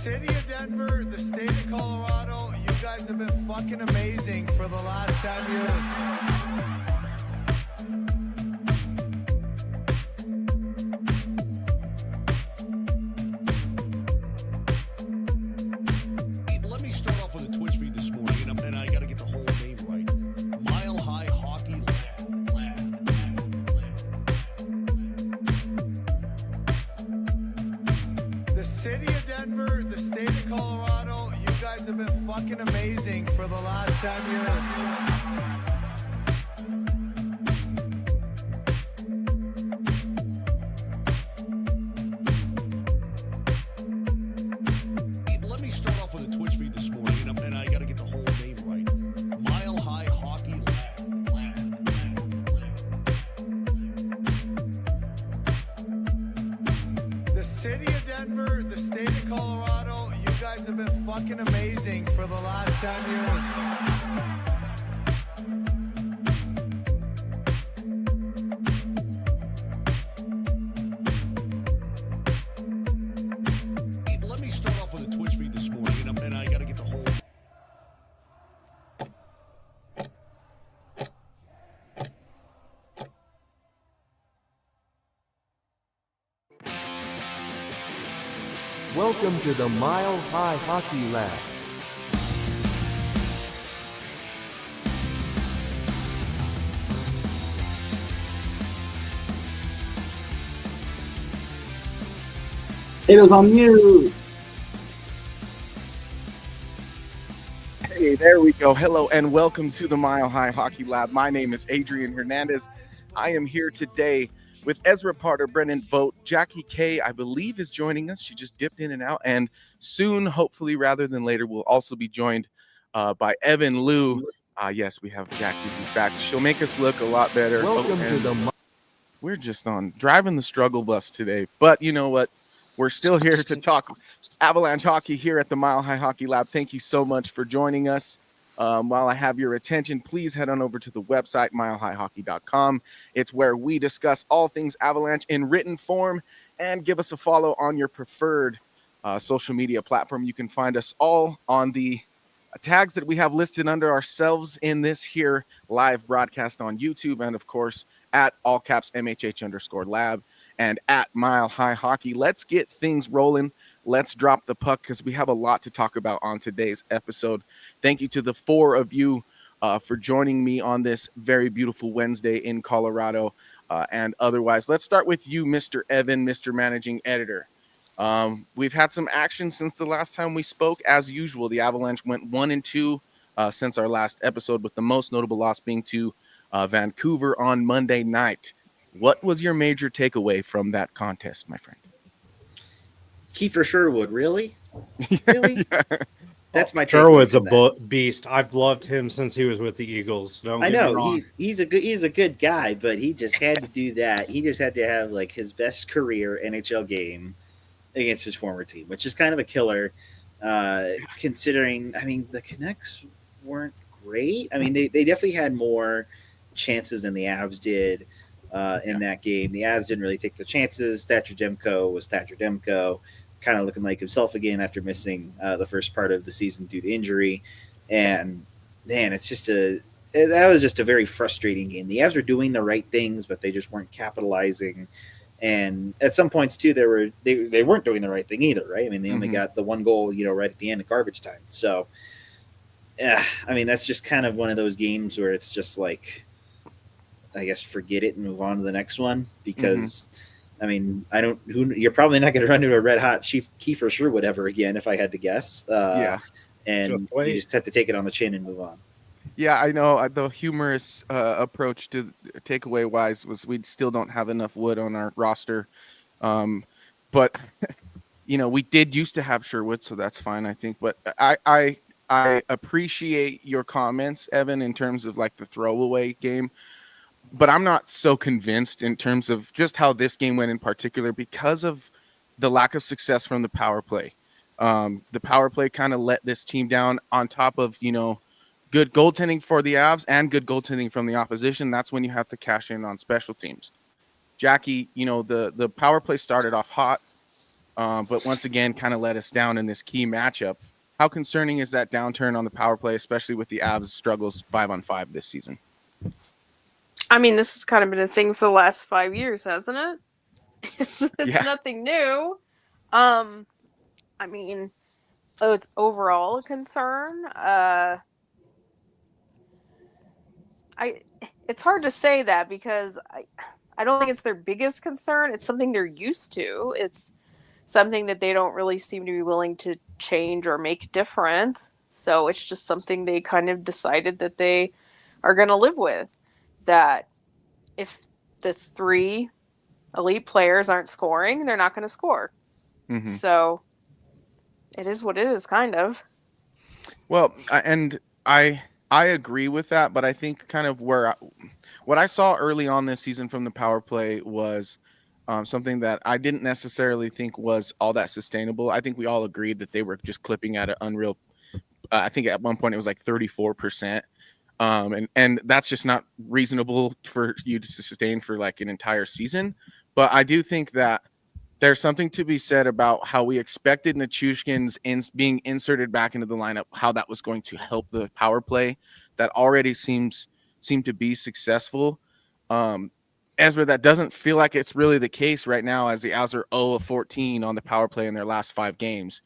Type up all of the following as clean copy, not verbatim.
city of Denver, the state of Colorado, you guys have been fucking amazing for the last 10 years. Let me start off with a Twitch feed this morning, and I got to get the whole name right. Mile High Hockey Lab. The city of Denver, the state of Colorado, you guys have been fucking amazing for the last 10 years. Let me start off with a Twitch feed this morning, and I got to get the whole name right. Mile High Hockey Lab. The city of Denver, the state of Colorado, you guys have been fucking amazing for the last 10 years. Let me start off with a Twitch feed this morning, and I got to get the whole. Welcome to the Mile High Hockey Lab. It was on mute. Hey, there we go. Hello and welcome to the Mile High Hockey Lab. My name is Adrian Hernandez. I am here today with Ezra Potter, Brennan Vogt, Jackie K, I believe, is joining us. She just dipped in and out, and soon, hopefully rather than later, we'll also be joined by Evan Liu. Yes, we have Jackie who's back. She'll make us look a lot better. Welcome to the We're just on driving the struggle bus today, but you know what? We're still here to talk Avalanche hockey here at the Mile High Hockey Lab. Thank you so much for joining us. While I have your attention, please head on over to the website, milehighhockey.com. It's where we discuss all things Avalanche in written form, and give us a follow on your preferred social media platform. You can find us all on the tags that we have listed under ourselves in this here live broadcast on YouTube, and of course at all caps MHH_lab and at Mile High Hockey. Let's get things rolling. Let's drop the puck because we have a lot to talk about on today's episode. Thank you to the four of you for joining me on this very beautiful Wednesday in Colorado and otherwise. Let's start with you, Mr. Evan, Mr. Managing Editor. We've had some action since the last time we spoke. As usual, the Avalanche went 1-2 since our last episode, with the most notable loss being to Vancouver on Monday night. What was your major takeaway from that contest, my friend? Kiefer Sherwood, really? Really? Yeah. That's my takeaway Sherwood's from a that. beast. I've loved him since he was with the Eagles. Don't I get me know wrong. he's a good guy, but he just had to do that. He just had to have like his best career NHL game against his former team, which is kind of a killer. Considering, I mean, the Canucks weren't great. I mean, they definitely had more chances than the Avs did in that game. The Avs didn't really take the chances. Thatcher Demko was Thatcher Demko, kind of looking like himself again after missing the first part of the season due to injury. And man, that was just a very frustrating game. The Avs were doing the right things, but they just weren't capitalizing. And at some points too, they weren't doing the right thing either, right? I mean, they only got the one goal, right at the end of garbage time. So, yeah, I mean, that's just kind of one of those games where it's just like, I guess, forget it and move on to the next one because. I mean, you're probably not going to run into a red hot Kiefer Sherwood ever again, if I had to guess. And you just have to take it on the chin and move on. Yeah, I know. The humorous approach to takeaway wise was we still don't have enough wood on our roster. But, we did used to have Sherwood, so that's fine, I think. But I appreciate your comments, Evan, in terms of like the throwaway game. But I'm not so convinced in terms of just how this game went in particular because of the lack of success from the power play. The power play kind of let this team down on top of, good goaltending for the Avs and good goaltending from the opposition. That's when you have to cash in on special teams. Jackie, the power play started off hot. but once again, kind of let us down in this key matchup. How concerning is that downturn on the power play, especially with the Avs' struggles 5-on-5 this season? I mean, this has kind of been a thing for the last 5 years, hasn't it? It's Yeah. nothing new. I mean, it's overall a concern. It's hard to say that because I don't think it's their biggest concern. It's something they're used to. It's something that they don't really seem to be willing to change or make different. So it's just something they kind of decided that they are going to live with. That if the 3 elite players aren't scoring, they're not going to score. Mm-hmm. So it is what it is, kind of. Well, I agree with that, but I think kind of what I saw early on this season from the power play was something that I didn't necessarily think was all that sustainable. I think we all agreed that they were just clipping at an unreal. I think at one point it was like 34%. And that's just not reasonable for you to sustain for like an entire season. But I do think that there's something to be said about how we expected Nichushkin's being inserted back into the lineup, how that was going to help the power play that already seemed to be successful. Ezra, that doesn't feel like it's really the case right now, as the Avs are 0 of 14 on the power play in their last 5 games.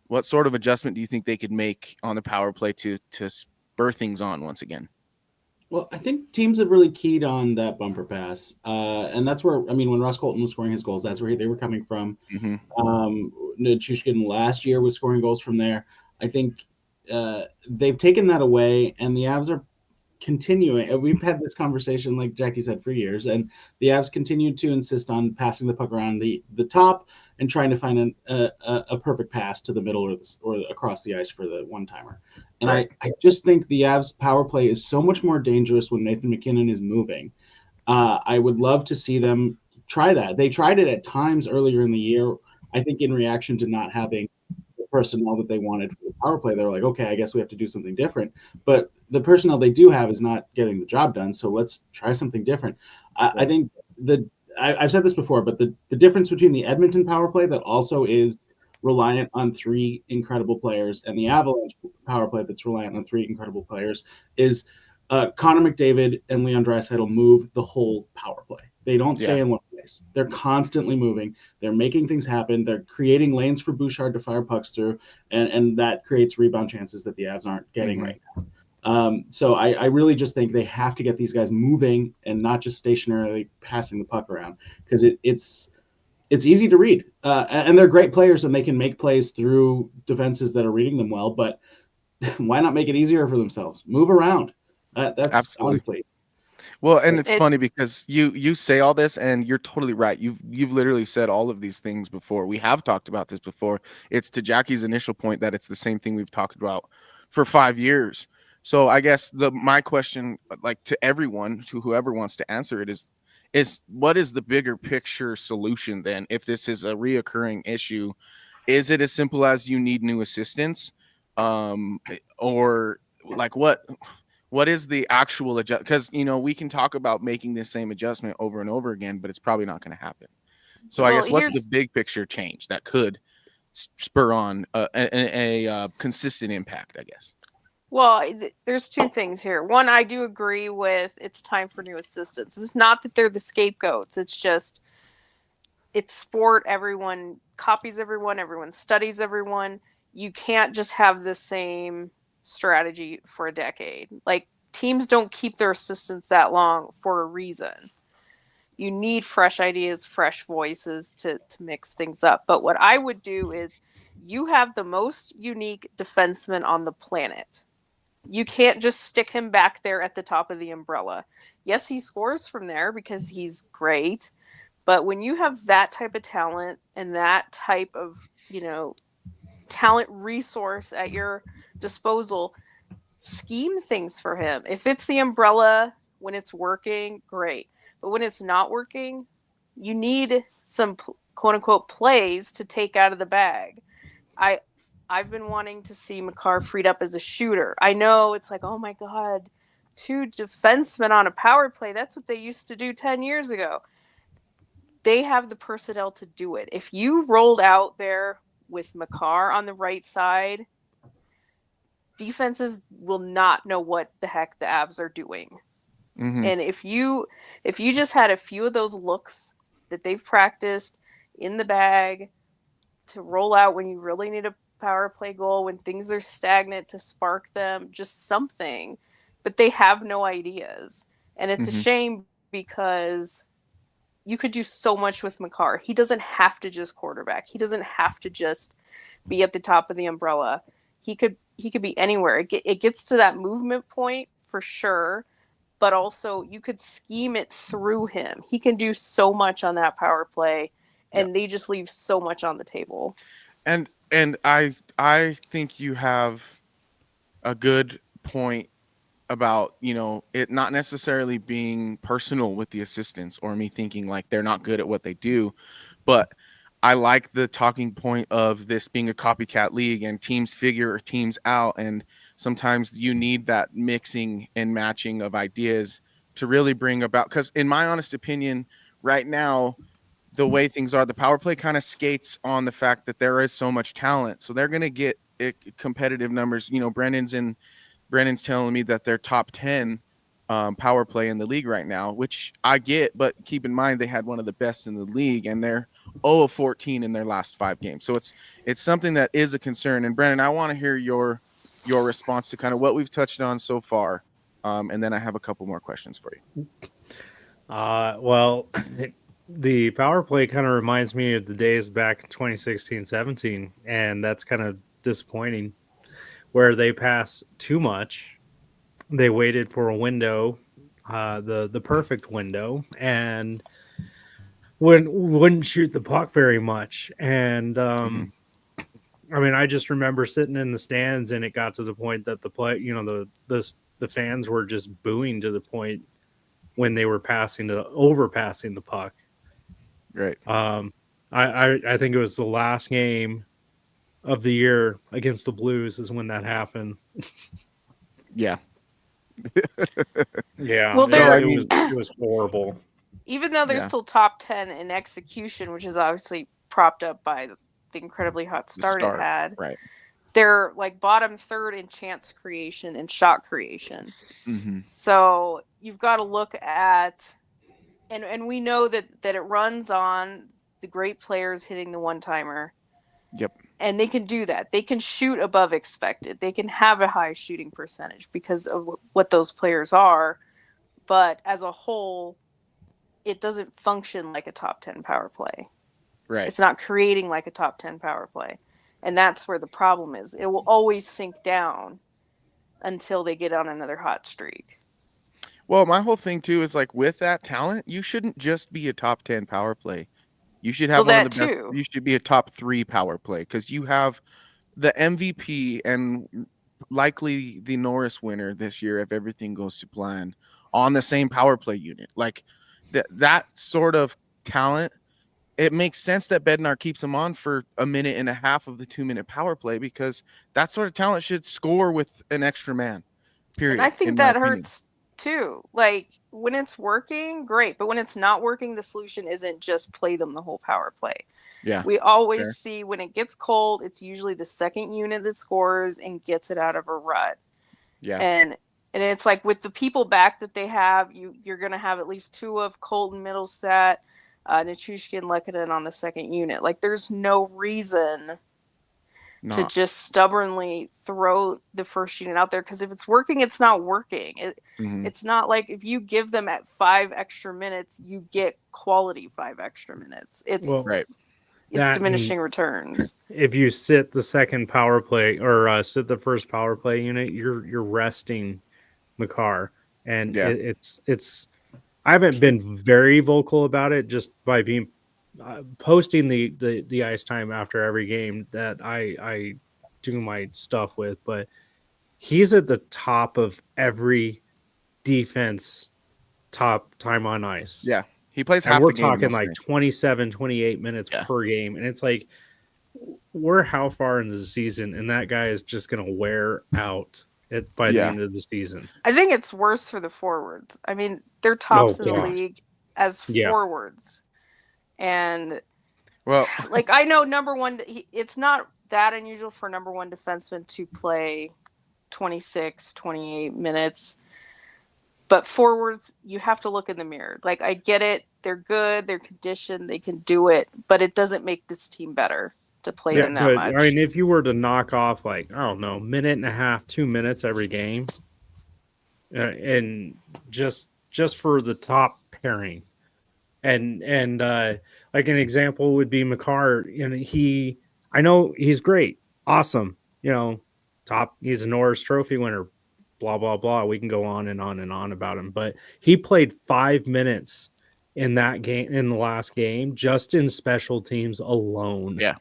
What sort of adjustment do you think they could make on the power play to spur things on once again? Well, I think teams have really keyed on that bumper pass. And that's where, I mean, when Ross Colton was scoring his goals, that's where they were coming from. Mm-hmm. Nichushkin last year was scoring goals from there. I think they've taken that away, and the Avs are continuing. We've had this conversation, like Jackie said, for years, and the Avs continued to insist on passing the puck around the top and trying to find a perfect pass to the middle or across the ice for the one-timer. And right. I just think the Avs power play is so much more dangerous when Nathan MacKinnon is moving. I would love to see them try that. They tried it at times earlier in the year, I think in reaction to not having the personnel that they wanted for the power play. They were like, okay, I guess we have to do something different. But the personnel they do have is not getting the job done, so let's try something different. I think I've said this before, but the difference between the Edmonton power play that also is reliant on 3 incredible players and the Avalanche power play that's reliant on 3 incredible players is Connor McDavid and Leon Draisaitl move the whole power play. They don't stay in one place. They're constantly moving. They're making things happen. They're creating lanes for Bouchard to fire pucks through, and that creates rebound chances that the Avs aren't getting right now. So I really just think they have to get these guys moving and not just stationarily passing the puck around, because it's easy to read. And they're great players, and they can make plays through defenses that are reading them well, but why not make it easier for themselves? Move around. That's absolutely. honestly. Well, and it's funny because you say all this, and you're totally right. You've literally said all of these things before. We have talked about this before. It's to Jackie's initial point that it's the same thing we've talked about for 5 years. So I guess my question, like to everyone, to whoever wants to answer it, is what is the bigger picture solution then? If this is a reoccurring issue, is it as simple as you need new assistants, or like what is the actual adjust? Because we can talk about making this same adjustment over and over again, but it's probably not going to happen. So I guess what's the big picture change that could spur on a consistent impact, I guess? Well, there's 2 things here. One, I do agree with it's time for new assistants. It's not that they're the scapegoats. It's just it's sport. Everyone copies everyone. Everyone studies everyone. You can't just have the same strategy for a decade. Like, teams don't keep their assistants that long for a reason. You need fresh ideas, fresh voices to mix things up. But what I would do is you have the most unique defenseman on the planet. You can't just stick him back there at the top of the umbrella. Yes, he scores from there because he's great. But when you have that type of talent and that type of, talent resource at your disposal, scheme things for him. If it's the umbrella when it's working, great. But when it's not working, you need some quote unquote plays to take out of the bag. I've been wanting to see Makar freed up as a shooter. I know it's like, oh my God, 2 defensemen on a power play. That's what they used to do 10 years ago. they have the personnel to do it. If you rolled out there with Makar on the right side, defenses will not know what the heck the Avs are doing. Mhm. And if you just had a few of those looks that they've practiced in the bag to roll out when you really need a power play goal, when things are stagnant, to spark them, just something. But they have no ideas. And it's a Mhm. shame because you could do so much with Makar. He doesn't have to just quarterback. He doesn't have to just be at the top of the umbrella. He could be anywhere. It gets to that movement point for sure, but also you could scheme it through him. He can do so much on that power play, and they just leave so much on the table. And I think you have a good point about, you know, it not necessarily being personal with the assistants or me thinking like they're not good at what they do, but I like the talking point of this being a copycat league and teams figure teams out, and sometimes you need that mixing and matching of ideas to really bring about, because in my honest opinion right now, the way things are, the power play kind of skates on the fact that there is so much talent. So they're going to get competitive numbers. You know, Brennan's telling me that they're top 10 power play in the league right now, which I get, but keep in mind they had one of the best in the league and they're 0-14 in their last 5 games. So it's something that is a concern. And Brennan, I want to hear your response to kind of what we've touched on so far. And then I have a couple more questions for you. Well, the power play kind of reminds me of the days back in 2016-17, and that's kind of disappointing, where they pass too much. They waited for a window, the perfect window, and wouldn't shoot the puck very much. And I mean, I just remember sitting in the stands, and it got to the point that the fans were just booing to the point when they were overpassing the puck. Right. I think it was the last game of the year against the Blues is when that happened. Yeah. Yeah. Well, it was horrible. Even though they're still top 10 in execution, which is obviously propped up by the incredibly hot start it had. Right. They're like bottom third in chance creation and shot creation. Mm-hmm. So you've got to look at, and we know that it runs on the great players hitting the one-timer. Yep. And they can do that. They can shoot above expected. They can have a high shooting percentage because of what those players are. But as a whole, it doesn't function like a top 10 power play. Right. It's not creating like a top 10 power play. And that's where the problem is. It will always sink down until they get on another hot streak. Well, my whole thing too is like with that talent, you shouldn't just be a top 10 power play. You should have one of the best. Too. You should be a top 3 power play because you have the MVP and likely the Norris winner this year if everything goes to plan on the same power play unit. Like that sort of talent, it makes sense that Bednar keeps him on for a minute and a half of the 2-minute power play because that sort of talent should score with an extra man. Period. And I think that hurts too. Like when it's working, great. But when it's not working, the solution isn't just play them the whole power play. Yeah. We always see when it gets cold, it's usually the second unit that scores and gets it out of a rut. Yeah. And it's like with the people back that they have, you're going to have at least 2 of Colton Middlestat, Nichushkin, Lekanen on the second unit. Like there's no reason to just stubbornly throw the first unit out there because if it's working, it's not working. It's not like if you give them at 5 extra minutes, you get quality 5 extra minutes. It's diminishing returns. If you sit the second power play or sit the first power play unit, you're resting Makar, and it's. I haven't been very vocal about it just by being posting the ice time after every game that I do my stuff with, but he's at the top of every defense top time on ice. Yeah. He plays half we're the game. We're talking like 27, 28 minutes per game. And it's like, we're how far into the season, and that guy is just going to wear out by the end of the season. I think it's worse for the forwards. I mean, they're tops in the league as forwards. And Well, like I know number one, it's not that unusual for number one defenseman to play 26, 28 minutes. But forwards, you have to look in the mirror. Like, I get it. They're good. They're conditioned. They can do it. But it doesn't make this team better to play them that but much. I mean, if you were to knock off like I don't know, minute and a half, 2 minutes every game, and just for the top pairing, and like an example would be McCarr. And I know he's great, awesome. Top. He's a Norris Trophy winner. Blah blah blah. We can go on and on and on about him, but he played 5 minutes in that game, in the last game, just in special teams alone. Yeah.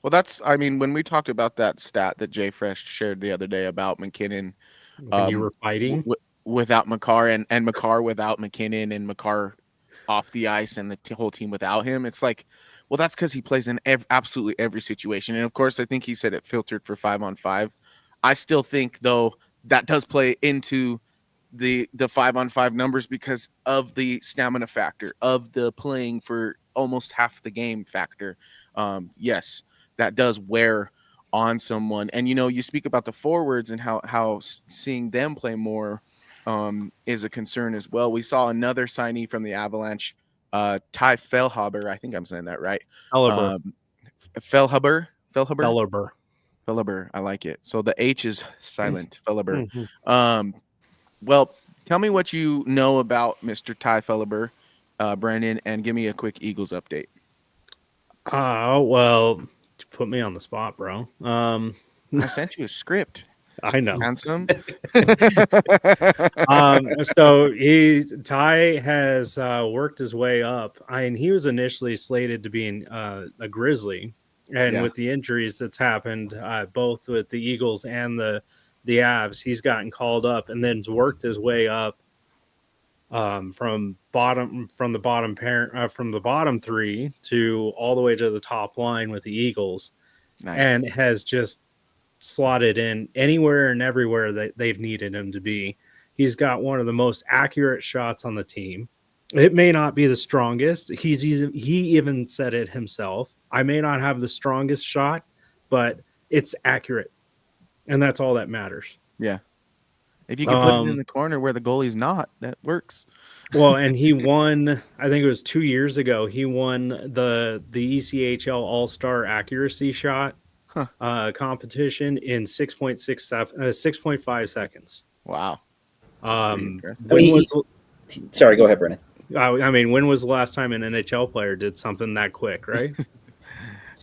Well, when we talked about that stat that Jay Fresh shared the other day about McKinnon, When you were fighting without McCarr and McCarr without McKinnon and McCarr off the ice and the whole team without him, it's like, well, that's because he plays in absolutely every situation. And of course, I think he said it filtered for 5-on-5. I still think, though, that does play into the 5-on-5 numbers because of the stamina factor, of the playing for almost half the game factor. Yes, that does wear on someone. And, you speak about the forwards and how seeing them play more is a concern as well. We saw another signee from the Avalanche, Ty Fellhaber. I think I'm saying that right. Fellhaber. I like it. So the H is silent. Fellhaber. Well, tell me what you know about Mr. Ty Fellhaber, Brandon, and give me a quick Eagles update. Well, you put me on the spot, bro. I sent you a script. I know. Handsome. So Ty has worked his way up. He was initially slated to be a Grizzly, and with the injuries that's happened, both with the Eagles and the Avs, he's gotten called up and then worked his way up from the bottom three to all the way to the top line with the Eagles. Nice. And has just slotted in anywhere and everywhere that they've needed him to be. He's got one of the most accurate shots on the team. It may not be the strongest. He even said it himself. I may not have the strongest shot, but it's accurate. And that's all that matters. Yeah. If you can put it in the corner where the goalie's not, that works. Well, and he won, I think it was 2 years ago, he won the ECHL All-Star accuracy shot competition in 6.5 seconds. Wow. Sorry, go ahead, Brennan. When was the last time an NHL player did something that quick, right?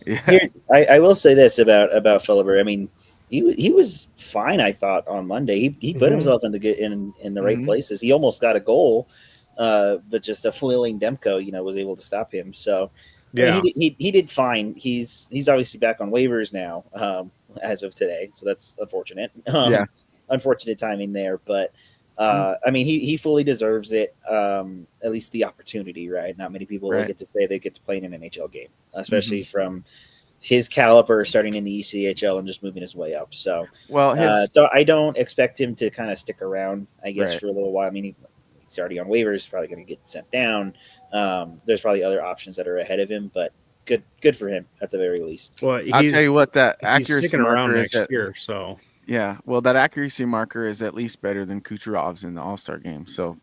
Yeah. I will say this about Fellhaber. He was fine, I thought, on Monday. He put himself in the right places. He almost got a goal, but just a flailing Demko, was able to stop him. So yeah, he did fine. He's obviously back on waivers now, as of today. So that's unfortunate. Unfortunate timing there, but he fully deserves it. At least the opportunity, right? Not many people get to say they get to play in an NHL game, especially from his caliber, starting in the ECHL and just moving his way up. So, so I don't expect him to kind of stick around, I guess, for a little while. He's already on waivers, probably going to get sent down. There's probably other options that are ahead of him, but good for him at the very least. Well, I'll tell you what, that accuracy marker is next year. So yeah, well, that accuracy marker is at least better than Kucherov's in the All-Star game. So,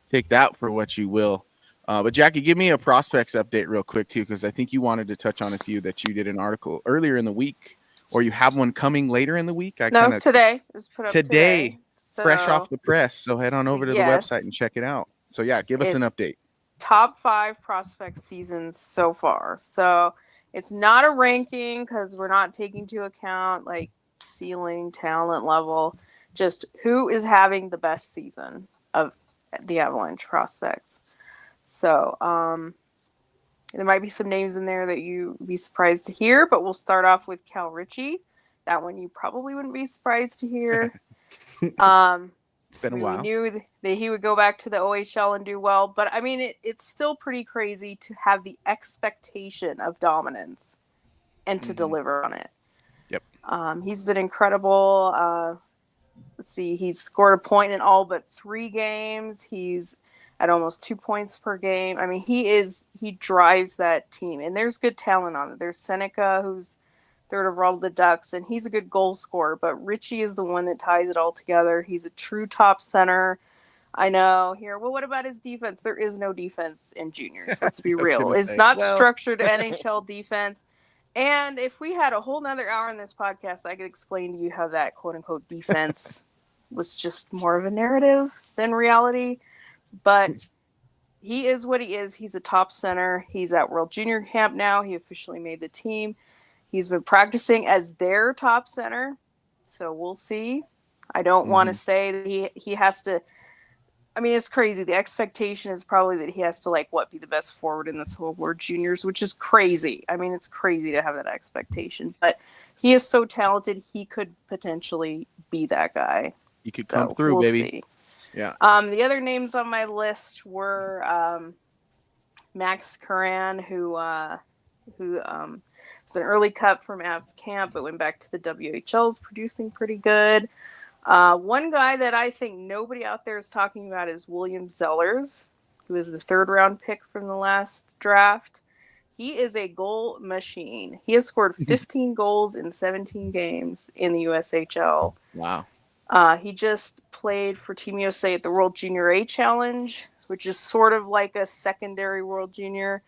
take that for what you will. But Jackie, give me a prospects update real quick too, because I think you wanted to touch on a few that you did an article earlier in the week, or you have one coming later in the week. Today. It was put up today. Fresh off the press. So head on over to the website and check it out. So yeah, give us an update. Top 5 prospect seasons so far. So it's not a ranking because we're not taking into account like ceiling, talent level, just who is having the best season of the Avalanche prospects. So there might be some names in there that you'd be surprised to hear, but we'll start off with Cal Ritchie. That one you probably wouldn't be surprised to hear. It's been a while. We knew that he would go back to the OHL and do well, but it's still pretty crazy to have the expectation of dominance and to deliver on it. Yep. He's been incredible. Let's see, he's scored a point in all but 3 games. He's at almost 2 points per game. I mean, he drives that team, and there's good talent on it. There's Seneca, who's third overall to the Ducks, and he's a good goal scorer, but Richie is the one that ties it all together. He's a true top center. I know here. Well, what about his defense? There is no defense in juniors. Let's be real. It's not structured NHL defense. And if we had a whole nother hour in this podcast, I could explain to you how that quote unquote defense was just more of a narrative than reality. But he is what he is. He's a top center. He's at World Junior Camp now. He officially made the team. He's been practicing as their top center. So we'll see. I don't want to say that he has to. I mean, it's crazy. The expectation is probably that he has to, be the best forward in this whole World Juniors, which is crazy. I mean, it's crazy to have that expectation. But he is so talented, he could potentially be that guy. He could come through, baby. See. Yeah. The other names on my list were Max Curran, who was an early cut from Avs camp, but went back to the WHL, is producing pretty good. One guy that I think nobody out there is talking about is William Zellers, who is the 3rd round pick from the last draft. He is a goal machine. He has scored 15 goals in 17 games in the USHL. Wow. He just played for Team USA at the World Junior A Challenge, which is sort of like a secondary World Junior.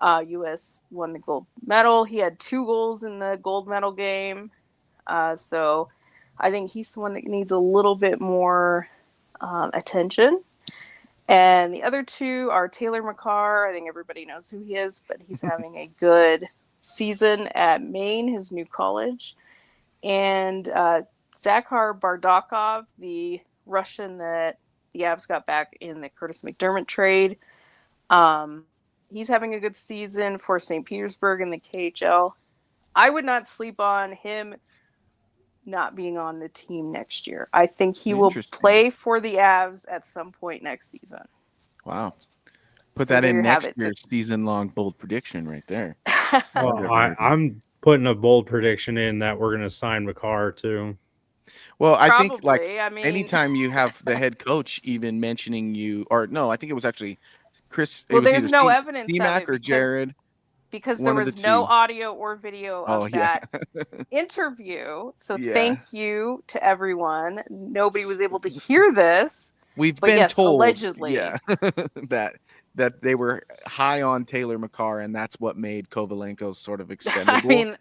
US won the gold medal. He had 2 goals in the gold medal game. So I think he's the one that needs a little bit more attention. And the other 2 are Taylor McCarr. I think everybody knows who he is, but he's having a good season at Maine, his new college. And Zakhar Bardakov, the Russian that the Avs got back in the Curtis McDermott trade. He's having a good season for St. Petersburg in the KHL. I would not sleep on him not being on the team next year. I think he will play for the Avs at some point next season. Wow. Put that in next year's season-long bold prediction right there. Well, I'm putting a bold prediction in that we're going to sign McCarr too. Well, I think anytime you have the head coach even mentioning you, or no, I think it was actually Chris. Well, there's no evidence T-Mac or Jared. Because there was no audio or video of that interview. So thank you to everyone. Nobody was able to hear this. We've been told allegedly that they were high on Taylor McCarr, and that's what made Kovalenko sort of expendable.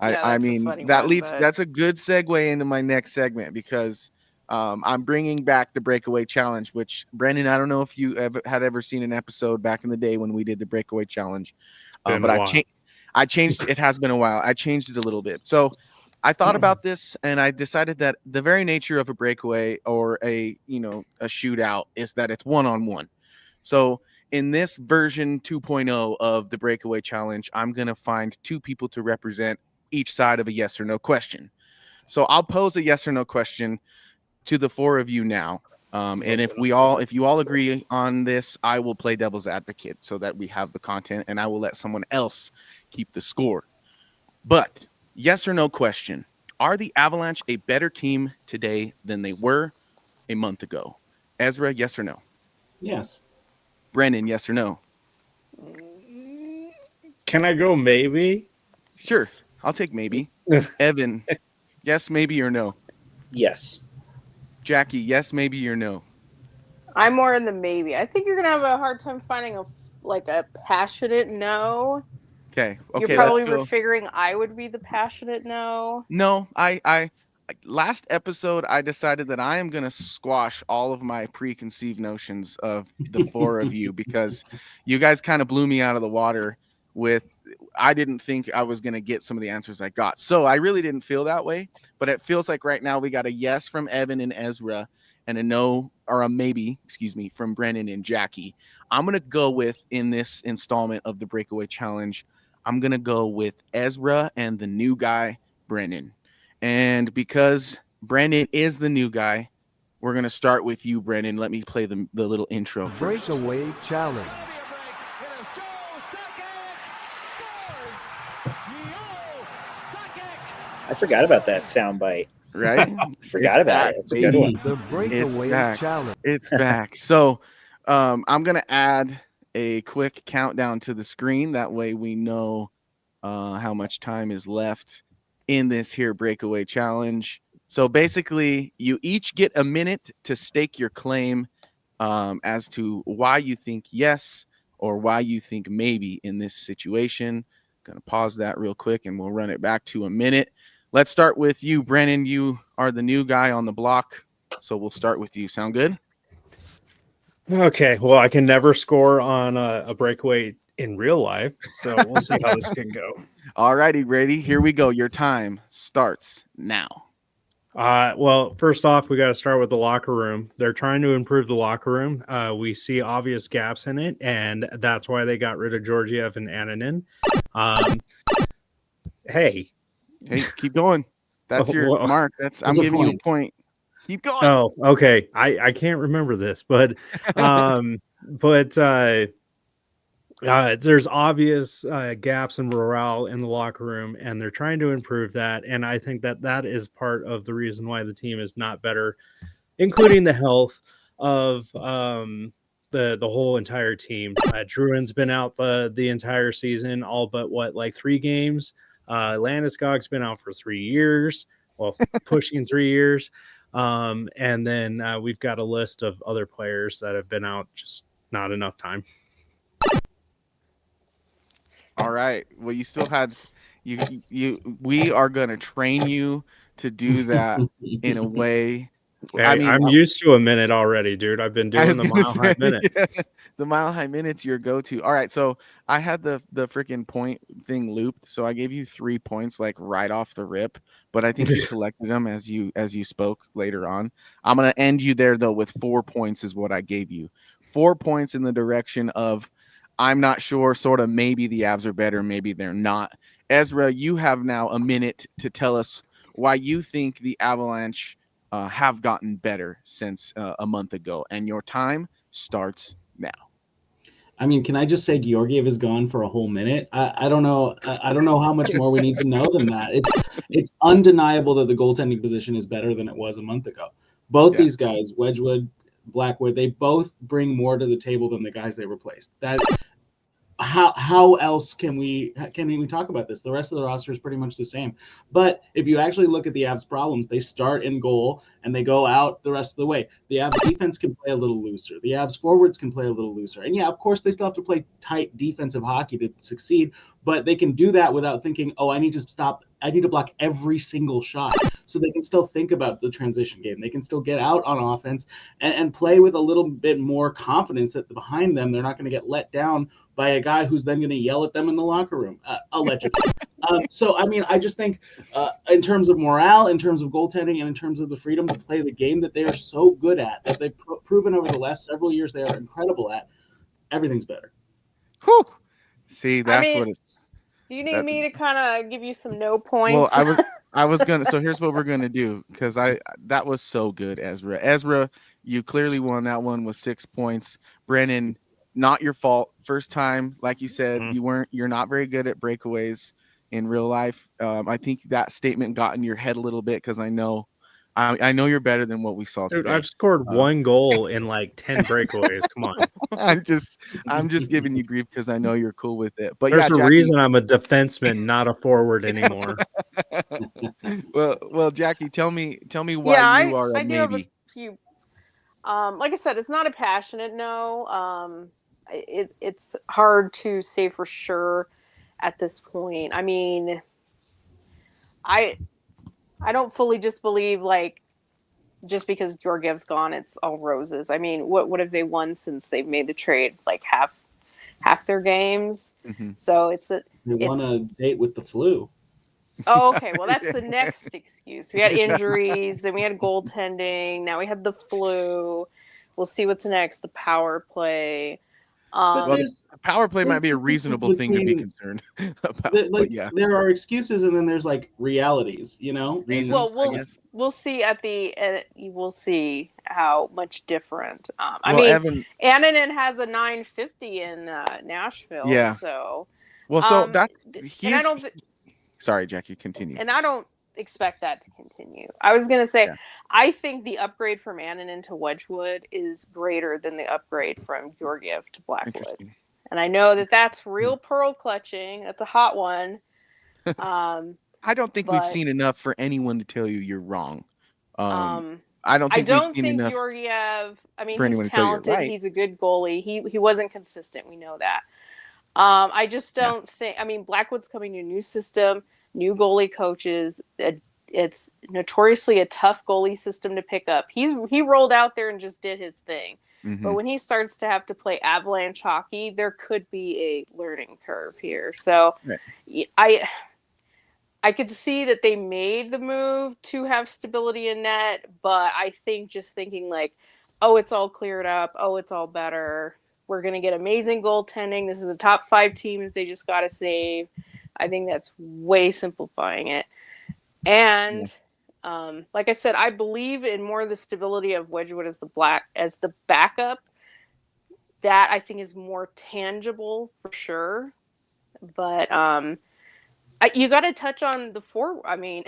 I mean, that's a good segue into my next segment because I'm bringing back the Breakaway Challenge, which, Brendan, I don't know if you had ever seen an episode back in the day when we did the Breakaway Challenge. But I changed. It has been a while. I changed it a little bit. So I thought about this, and I decided that the very nature of a breakaway or a shootout is that it's 1-on-1. So in this version 2.0 of the Breakaway Challenge, I'm gonna find 2 people to represent each side of a yes or no question. So I'll pose a yes or no question to the 4 of you now. And if you all agree on this, I will play devil's advocate so that we have the content, and I will let someone else keep the score. But yes or no question: are the Avalanche a better team today than they were a month ago? Ezra, yes or no? Yes. Brendan, yes or no? Can I go maybe? Sure, I'll take maybe. Evan, yes, maybe, or no? Yes. Jackie, yes, maybe, or no? I'm more in the maybe. I think you're gonna have a hard time finding a passionate no. Okay. You probably were figuring I would be the passionate no. No, I last episode I decided that I am gonna squash all of my preconceived notions of the 4 of you because you guys kind of blew me out of the water with. I didn't think I was going to get some of the answers I got. So I really didn't feel that way, but it feels like right now we got a yes from Evan and Ezra and a no or a maybe, from Brennan and Jackie. I'm going to go with, in this installment of the Breakaway Challenge, I'm going to go with Ezra and the new guy, Brennan. And because Brennan is the new guy, we're going to start with you, Brennan. Let me play the little intro first. Breakaway Challenge. I forgot about that soundbite. Right? Forgot about it. It's a good one. The Breakaway Challenge. It's back. So I'm gonna add a quick countdown to the screen. That way we know how much time is left in this here breakaway challenge. So basically, you each get a minute to stake your claim as to why you think yes or why you think maybe in this situation. Gonna pause that real quick and we'll run it back to a minute. Let's start with you, Brennan. You are the new guy on the block, so we'll start with you. Sound good? Okay, well, I can never score on a breakaway in real life, so we'll see how this can go. All righty, ready? Here we go. Your time starts now. Well, first off, we got to start with the locker room. They're trying to improve the locker room. We see obvious gaps in it, and that's why they got rid of Georgiev and Ananin. Hey, keep going. That's your mark. I'm giving you a point. Keep going. Oh, okay. I can't remember this, but there's obvious gaps in morale in the locker room, and they're trying to improve that. And I think that is part of the reason why the team is not better, including the health of the whole entire team. Druin's been out the entire season, all but 3 games. Landeskog's been out for 3 years, well, pushing 3 years. And then we've got a list of other players that have been out, just not enough time. All right. Well, you still had we are going to train you to do that in a way. Hey, I'm used to a minute already, dude. I've been doing the Mile High Minute. Yeah, the Mile High Minute's your go-to. All right, so I had the freaking point thing looped, so I gave you 3 points like right off the rip, but I think you collected them as you spoke later on. I'm gonna end you there though with 4 points is what I gave you. 4 points in the direction of I'm not sure, sort of maybe the Avs are better, maybe they're not. Ezra, you have now a minute to tell us why you think the Avalanche have gotten better since a month ago, and your time starts now. I mean, can I just say Georgiev is gone for a whole minute? I don't know. I don't know how much more we need to know than that. It's undeniable that the goaltending position is better than it was a month ago. Both these guys, Wedgwood, Blackwood, they both bring more to the table than the guys they replaced. That how else can we talk about this? The rest of the roster is pretty much the same. But if you actually look at the Avs' problems, they start in goal and they go out the rest of the way. The Avs defense can play a little looser. The Avs forwards can play a little looser. And yeah, of course, they still have to play tight defensive hockey to succeed, but they can do that without thinking, oh, I need to block every single shot. So they can still think about the transition game. They can still get out on offense and play with a little bit more confidence that behind them, they're not going to get let down by a guy who's then going to yell at them in the locker room, allegedly. So, I mean, I just think in terms of morale, in terms of goaltending, and in terms of the freedom to play the game that they are so good at, that they've proven over the last several years they are incredible at, everything's better. Whew. See, that's what it's. Do you need me to kind of give you some no points? Well, I was gonna. So here's what we're gonna do, because that was so good, Ezra. Ezra, you clearly won that one with 6 points. Brennan, not your fault. First time, like you said, you're not very good at breakaways in real life. I think that statement got in your head a little bit, because I know you're better than what we saw today. Dude, I've scored 1 goal in like 10 breakaways. Come on. I'm just giving you grief because I know you're cool with it. But there's a reason I'm a defenseman, not a forward anymore. well, Jackie, tell me why you are a maybe. Have a few. Like I said, it's not a passionate no. It's hard to say for sure at this point. I mean, I don't fully just believe just because Georgiev's gone, it's all roses. I mean, what have they won since they've made the trade? Like half their games. Mm-hmm. So they won a date with the flu. Oh, okay. Well, that's the next excuse. We had injuries, then we had goaltending. Now we had the flu. We'll see what's next. The power play. Power play might be a reasonable thing to be concerned about. There are excuses, and then there's like realities, you know. Reasons, well, we'll see at the end. We'll see how much different. Ananin has a 950 in Nashville. Yeah. So. Well, so that's he's. Sorry, Jackie. Continue. And I don't expect that to continue. I was gonna say, Yeah. I think the upgrade from Annunen to Wedgwood is greater than the upgrade from Georgiev to Blackwood. Interesting. And I know that that's real pearl clutching. That's a hot one. I don't think we've seen enough for anyone to tell you you're wrong. I don't I think we've don't seen think enough Georgiev. I mean, for he's anyone to tell you you're talented. right. He's a good goalie. He wasn't consistent. We know that. I just don't think. I mean, Blackwood's coming to a new system, new goalie coaches. It's notoriously a tough goalie system to pick up. He rolled out there and just did his thing. But when he starts to have to play Avalanche hockey, there could be a learning curve here. So, I could see that they made the move to have stability in net, but I think just thinking like, oh, it's all cleared up. Oh, it's all better. We're going to get amazing goaltending. This is a top 5 team that they just got to save. I think that's way simplifying it. And like I said, I believe in more of the stability of Wedgwood as the backup. That I think is more tangible for sure. But you got to touch on the forward. I mean,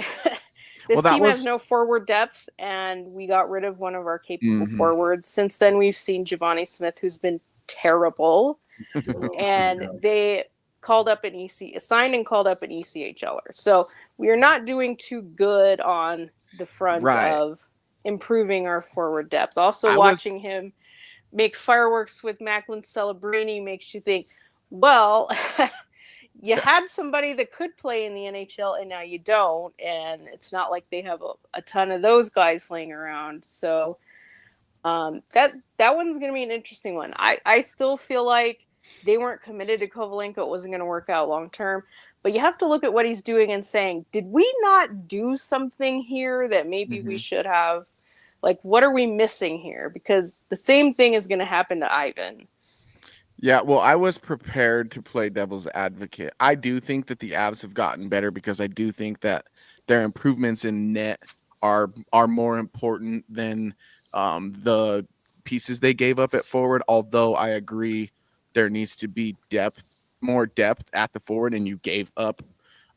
this team has no forward depth, and we got rid of one of our capable forwards. Since then, we've seen Giovanni Smith, who's been terrible, and they signed and called up an ECHLer. So we are not doing too good on the front of improving our forward depth. Also, watching him make fireworks with Macklin Celebrini makes you think, well, you had somebody that could play in the NHL and now you don't. And it's not like they have a ton of those guys laying around. So that one's going to be an interesting one. I still feel like they weren't committed to Kovalenko. It wasn't going to work out long term. But you have to look at what he's doing and saying, did we not do something here that maybe we should have? Like, what are we missing here? Because the same thing is going to happen to Ivan. Yeah, well, I was prepared to play devil's advocate. I do think that the Avs have gotten better because I do think that their improvements in net are more important than the pieces they gave up at forward. Although I agree there needs to be more depth at the forward, and you gave up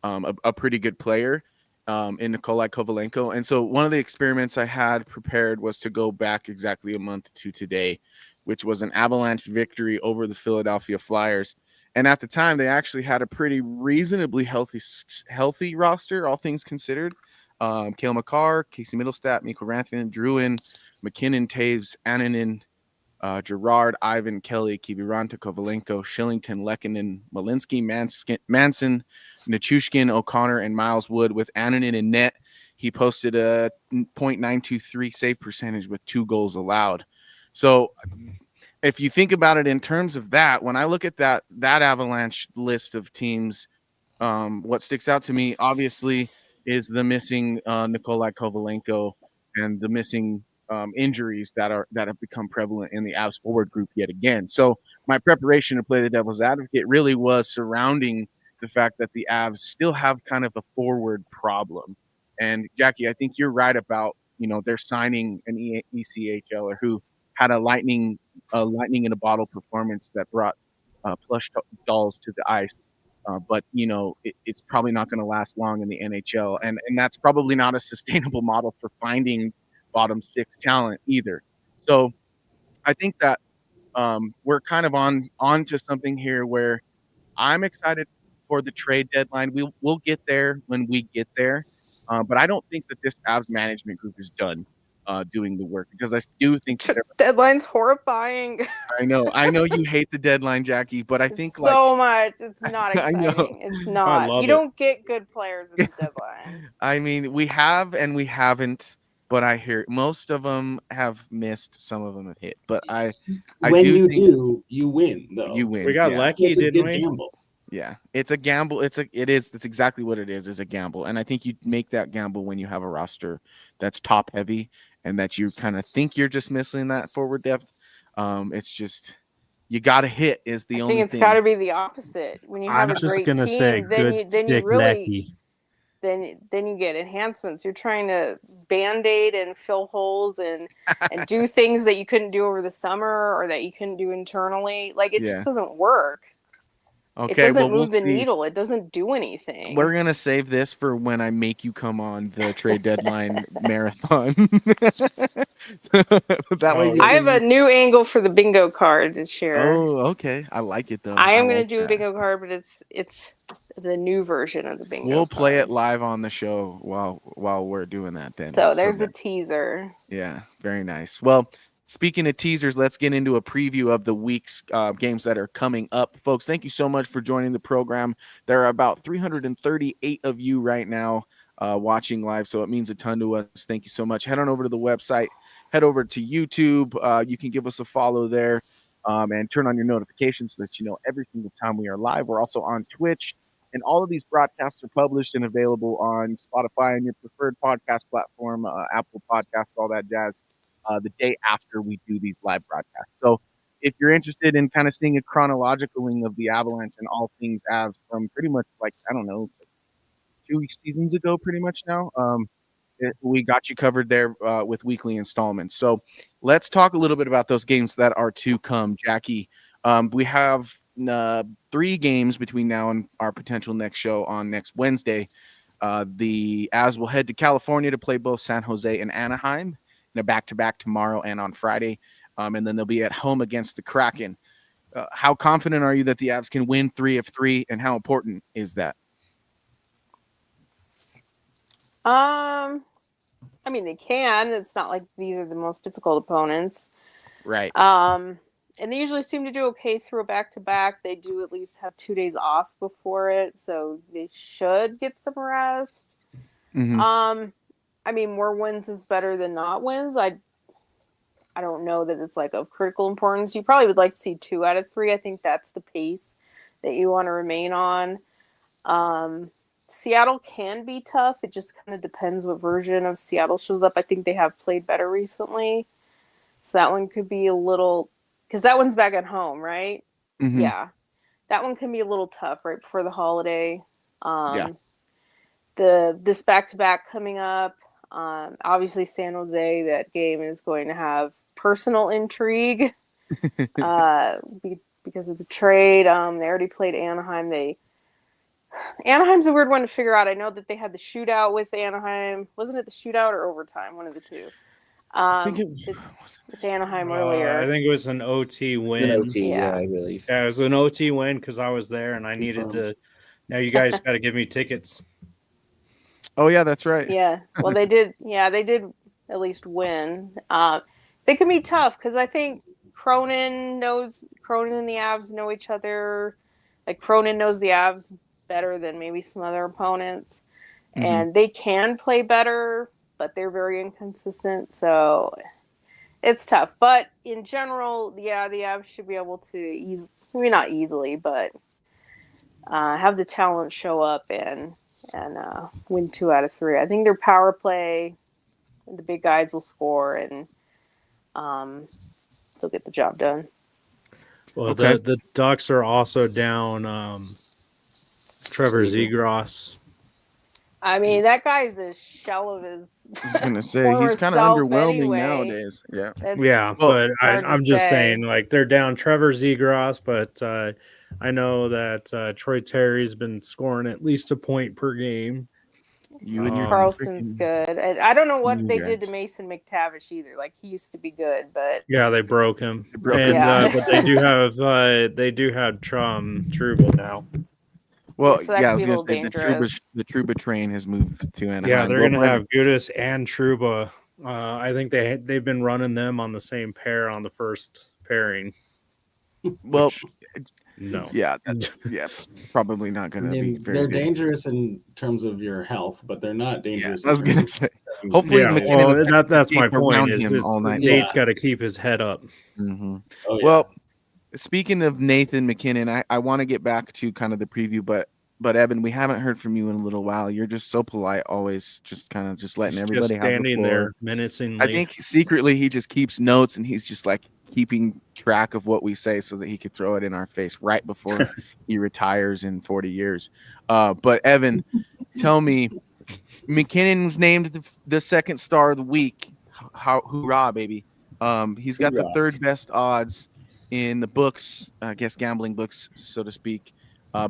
a pretty good player in Nikolai Kovalenko. And so one of the experiments I had prepared was to go back exactly a month to today, which was an Avalanche victory over the Philadelphia Flyers. And at the time, they actually had a pretty reasonably healthy roster, all things considered. Cale Makar, Casey Middlestat, Mikko Rantanen, Drouin, McKinnon, Taves, Annunen, Gerard, Ivan, Kelly, Kiviranta, Kovalenko, Shillington, Lehkonen, Malinsky, Manson, Nichushkin, O'Connor, and Miles Wood. With Annunen in net, he posted a .923 save percentage with 2 goals allowed. So if you think about it in terms of that, when I look at that Avalanche list of teams, what sticks out to me, obviously, is the missing Nikolai Kovalenko and the missing injuries that have become prevalent in the Avs forward group yet again. So my preparation to play the devil's advocate really was surrounding the fact that the Avs still have kind of a forward problem. And Jackie, I think you're right about, they're signing an ECHLer who had a lightning in a bottle performance that brought plush dolls to the ice. But it's probably not going to last long in the NHL, and that's probably not a sustainable model for finding bottom 6 talent either. So I think that we're kind of on to something here where I'm excited for the trade deadline. We'll get there when we get there, but I don't think that this Avs management group is done doing the work, because I do think deadline's horrifying. I know you hate the dedeadline, Jackie, but I think so much. It's not exciting. I know. It's not. You don't get good players at the deadline. I mean, we have and we haven't, but I hear most of them have missed. Some of them have hit, but when you do, you win though. You win. We got lucky, didn't we? Gamble. Yeah, it's a gamble. That's exactly what it is a gamble. And I think you make that gamble when you have a roster that's top heavy and that you kind of think you're just missing that forward depth. It's just, you got to hit is the only thing. I think it's got to be the opposite. When you have a great team, then you really, then you get enhancements. You're trying to Band-Aid and fill holes and do things that you couldn't do over the summer or that you couldn't do internally. Like, it just doesn't work. Okay, It doesn't we'll move the see. needle. It doesn't do anything. We're gonna save this for when I make you come on the trade deadline marathon. That way you I have a can. new angle for the bingo card to share. Oh, okay. I like it though. I am like going to do a that. bingo card, but it's the new version of the bingo. We'll play card. it live on the show while we're doing that. Then. So there's a teaser. Yeah, very nice. Well, speaking of teasers, let's get into a preview of the week's games that are coming up. Folks, thank you so much for joining the program. There are about 338 of you right now watching live, so it means a ton to us. Thank you so much. Head on over to the website. Head over to YouTube. You can give us a follow there and turn on your notifications so that you know every single time we are live. We're also on Twitch. And all of these broadcasts are published and available on Spotify and your preferred podcast platform, Apple Podcasts, all that jazz, the day after we do these live broadcasts. So if you're interested in kind of seeing a chronologicaling of the Avalanche and all things Avs from pretty much like, I don't know, 2 seasons ago pretty much now, we got you covered there with weekly installments. So let's talk a little bit about those games that are to come, Jackie. We have 3 games between now and our potential next show on next Wednesday. The Avs will head to California to play both San Jose and Anaheim in a back-to-back tomorrow and on Friday. And then they'll be at home against the Kraken. How confident are you that the Avs can win 3 of 3, and how important is that? I mean, they can. It's not like these are the most difficult opponents. Right. And they usually seem to do okay through a back-to-back. They do at least have 2 days off before it, so they should get some rest. Mm-hmm. I mean, more wins is better than not wins. I don't know that it's like of critical importance. You probably would like to see 2 out of 3. I think that's the pace that you want to remain on. Seattle can be tough. It just kind of depends what version of Seattle shows up. I think they have played better recently. So that one could be a little... Because that one's back at home, right? Mm-hmm. Yeah. That one can be a little tough right before the holiday. Yeah. This back-to-back coming up, obviously San Jose, that game is going to have personal intrigue because of the trade. They already played Anaheim. Anaheim's a weird one to figure out. I know that they had the shootout with Anaheim. Wasn't it the shootout or overtime? One of the two. With Anaheim earlier. I think it was an OT win. An OT, yeah, I believe. Yeah, it was an OT win because I was there and I needed to. Now you guys got to give me tickets. Oh yeah, that's right. Yeah, well they did. Yeah, they did at least win. They can be tough because I think Cronin and the Avs know each other. Like Cronin knows the Avs better than maybe some other opponents, and they can play better, but they're very inconsistent. So it's tough. But in general, yeah, the Avs should be able to maybe not easily, but have the talent show up and win 2 out of 3. I think their power play, the big guys will score, and they'll get the job done. Well, the Ducks are also down Trevor Zegras. I mean, that guy's a shell of his. I was gonna say he's kind of underwhelming nowadays. Yeah, but I'm just saying, like they're down Trevor Zegras, but I know that Troy Terry's been scoring at least a point per game. Carlson's good. I don't know what they did to Mason McTavish either. Like he used to be good, but yeah, they broke him. But they do have Trouba now. Well, so I was going to say the Trouba train has moved to Anaheim. Yeah, they're going to have Gudas and Trouba. I think they've been running them on the same pair on the first pairing. Well, no. Yeah, that's probably not going to be very They're good. dangerous in terms of your health, but they're not dangerous. I was going to say. Hopefully, that's my point. Is Nate's got to keep his head up. Mm-hmm. Oh, yeah. Well, speaking of Nathan McKinnon, I want to get back to kind of the preview, but Evan, we haven't heard from you in a little while. You're just so polite, always just kind of just letting everybody have standing there menacingly. I think secretly he just keeps notes and he's just like keeping track of what we say so that he could throw it in our face right before he retires in 40 years. But Evan, tell me, McKinnon was named the second star of the week. Hoorah, baby. He's got the third best odds in the books, I guess gambling books, so to speak.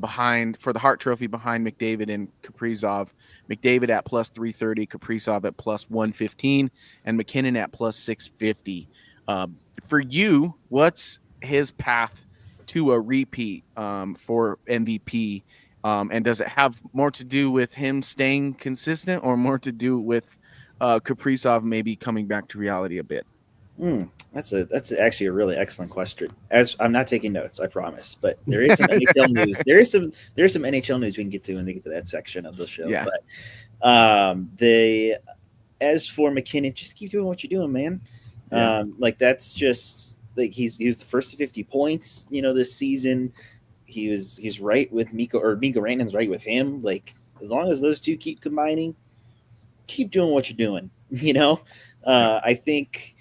behind for the Hart Trophy behind McDavid and Kaprizov. McDavid at plus 330, Kaprizov at plus 115, and McKinnon at plus 650. For you, what's his path to a repeat for MVP? And does it have more to do with him staying consistent or more to do with Kaprizov maybe coming back to reality a bit? That's actually a really excellent question. As I'm not taking notes, I promise, but there is some NHL news. There's some NHL news we can get to when we get to that section of the show. Yeah. But as for McKinnon, just keep doing what you're doing, man. Yeah. Like that's just like he was the first to 50 points, this season. He's right with Mikko Rantanen's right with him. Like as long as those two keep combining, keep doing what you're doing. I think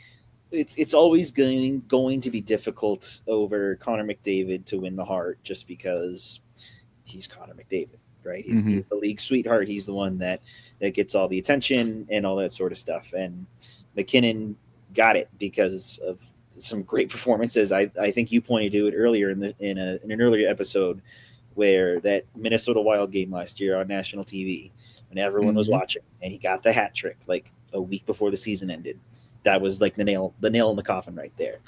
it's always going to be difficult over Connor McDavid to win the Hart just because he's Connor McDavid, right? He's the league sweetheart. He's the one that gets all the attention and all that sort of stuff. And McKinnon got it because of some great performances. I think you pointed to it earlier in an earlier episode where that Minnesota Wild game last year on national TV when everyone was watching, and he got the hat trick like a week before the season ended. That was like the nail in the coffin right there.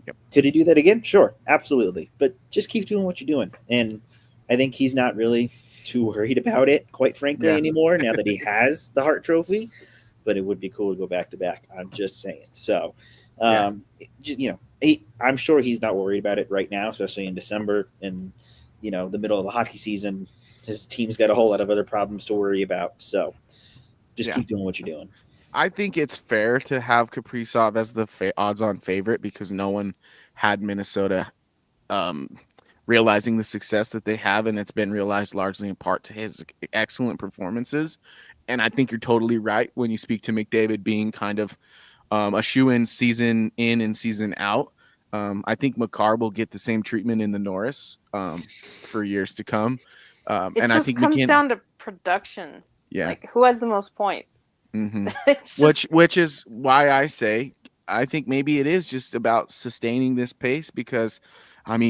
Yep. Could he do that again? Sure, absolutely. But just keep doing what you're doing. And I think he's not really too worried about it, quite frankly, anymore now that he has the Hart Trophy. But it would be cool to go back to back. I'm just saying. So, I'm sure he's not worried about it right now, especially in December and, the middle of the hockey season. His team's got a whole lot of other problems to worry about. So just keep doing what you're doing. I think it's fair to have Kaprizov as the odds-on favorite because no one had Minnesota realizing the success that they have, and it's been realized largely in part to his excellent performances. And I think you're totally right when you speak to McDavid being kind of a shoe-in season in and season out. I think Makar will get the same treatment in the Norris for years to come. It just comes down to production. Yeah. Like who has the most points? Which is why I say I think maybe it is just about sustaining this pace because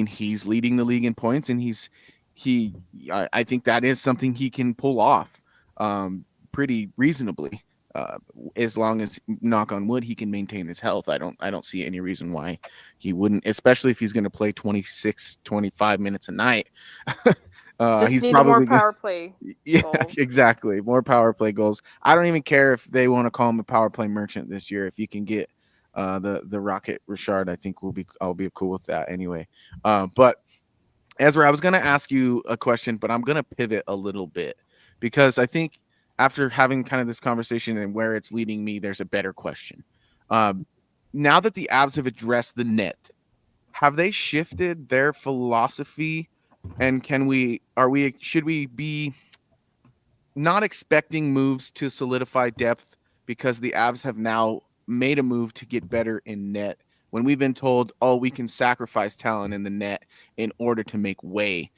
he's leading the league in points and I think that is something he can pull off pretty reasonably as long as, knock on wood, he can maintain his health. I don't see any reason why he wouldn't, especially if he's going to play 26 25 minutes a night. He's need more power play. Yeah, goals. Exactly. More power play goals. I don't even care if they want to call him a power play merchant this year. If you can get the Rocket Richard, I think I'll be cool with that anyway. But Ezra, I was going to ask you a question, but I'm going to pivot a little bit because I think after having kind of this conversation and where it's leading me, there's a better question. Now that the Avs have addressed the net, have they shifted their philosophy? And should we be not expecting moves to solidify depth because the Avs have now made a move to get better in net when we've been told, we can sacrifice talent in the net in order to make way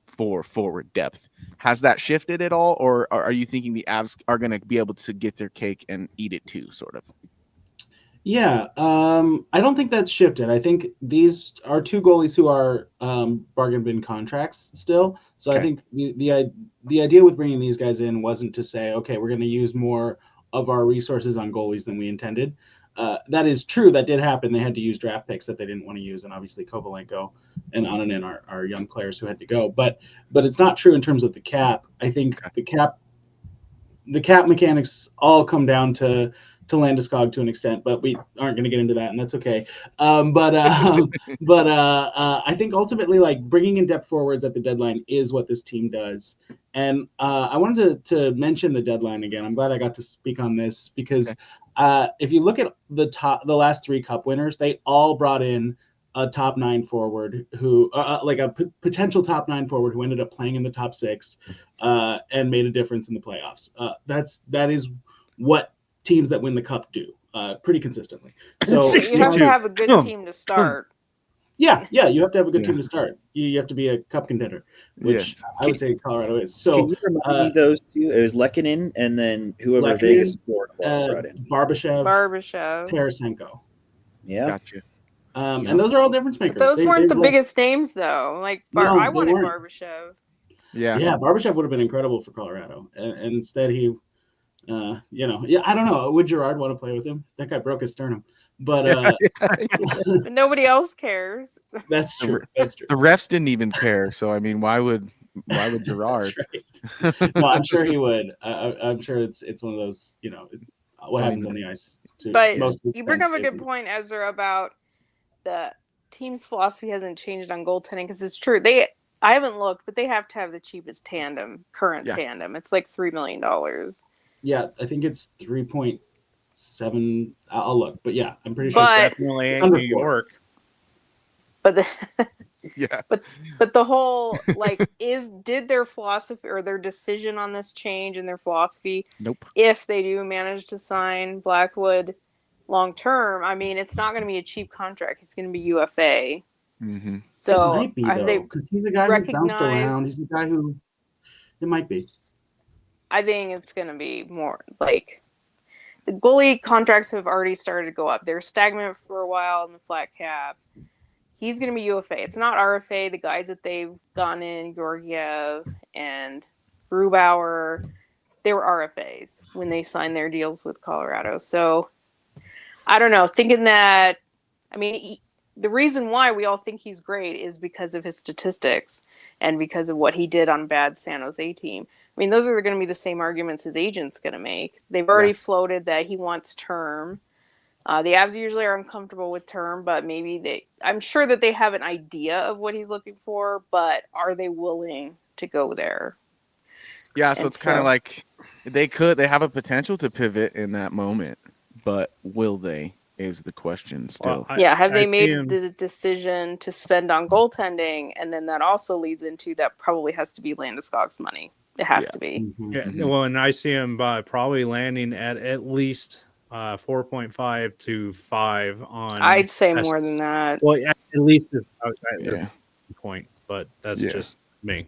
for forward depth? Has that shifted at all? Or are you thinking the Avs are going to be able to get their cake and eat it too, sort of? Yeah, I don't think that's shifted. I think these are two goalies who are bargain bin contracts still. So okay. I think the idea with bringing these guys in wasn't to say, okay, we're going to use more of our resources on goalies than we intended. That is true. That did happen. They had to use draft picks that they didn't want to use, and obviously Kovalenko and Ananen are young players who had to go. But it's not true in terms of the cap. I think the cap mechanics all come down to Landeskog to an extent, but we aren't going to get into that, and that's okay. But I think ultimately, like, bringing in depth forwards at the deadline is what this team does. And I wanted to mention the deadline again. I'm glad I got to speak on this because if you look at the last three Cup winners, they all brought in a top 9 forward who, like a potential top 9 forward who ended up playing in the top 6 and made a difference in the playoffs. That is what teams that win the Cup do pretty consistently. So 62. You have to have a good team to start. Yeah, you have to have a good team to start. You have to be a Cup contender, which I would say Colorado is. So can you remind me those two? It was Lehkonen and then whoever Vegas brought in. Barbashev, Tarasenko. Yeah. Gotcha. And those are all difference makers. Those They weren't the both- biggest names, though. Like, No, I they wanted weren't. Barbashev. Yeah. Yeah, Barbashev would have been incredible for Colorado. And instead he, I don't know. Would Gerard want to play with him? That guy broke his sternum. But But nobody else cares. that's true. That's true. The refs didn't even care. So I mean, why would Gerard? That's right. No, I'm sure he would. I'm sure it's one of those, what happens on the ice. But you bring up a good point, Ezra, about the team's philosophy hasn't changed on goaltending, because it's true. I haven't looked, but they have to have the cheapest current tandem. It's like $3 million. Yeah, I think it's 3.7. I'll look, but yeah, I'm pretty sure. But Definitely ain't New York. But Yeah. But the whole did their philosophy or their decision on this change in their philosophy? Nope. If they do manage to sign Blackwood long term, I mean, it's not going to be a cheap contract. It's going to be UFA. Mm-hmm. So it might be, though, because he's a guy who bounced around. He's a guy who it might be. I think it's going to be more like the goalie contracts have already started to go up. They're stagnant for a while in the flat cap. He's going to be UFA. It's not RFA. The guys that they've gone in, Georgiev and Grubauer, they were RFAs when they signed their deals with Colorado. So I don't know. Thinking that, I mean, the reason why we all think he's great is because of his statistics and because of what he did on bad San Jose team. I mean, those are going to be the same arguments his agent's going to make. They've already floated that he wants term. The Avs usually are uncomfortable with term, but I'm sure that they have an idea of what he's looking for, but are they willing to go there? Yeah, so it's kind of like they have a potential to pivot in that moment, but will they is the question still. Well, have they made the decision to spend on goaltending? And then that also leads into that probably has to be Landeskog's money. It has to be. Yeah, well, and I see him probably landing at least 4.5 to 5 on. I'd say more than that. Well, at least is the point, but that's just me.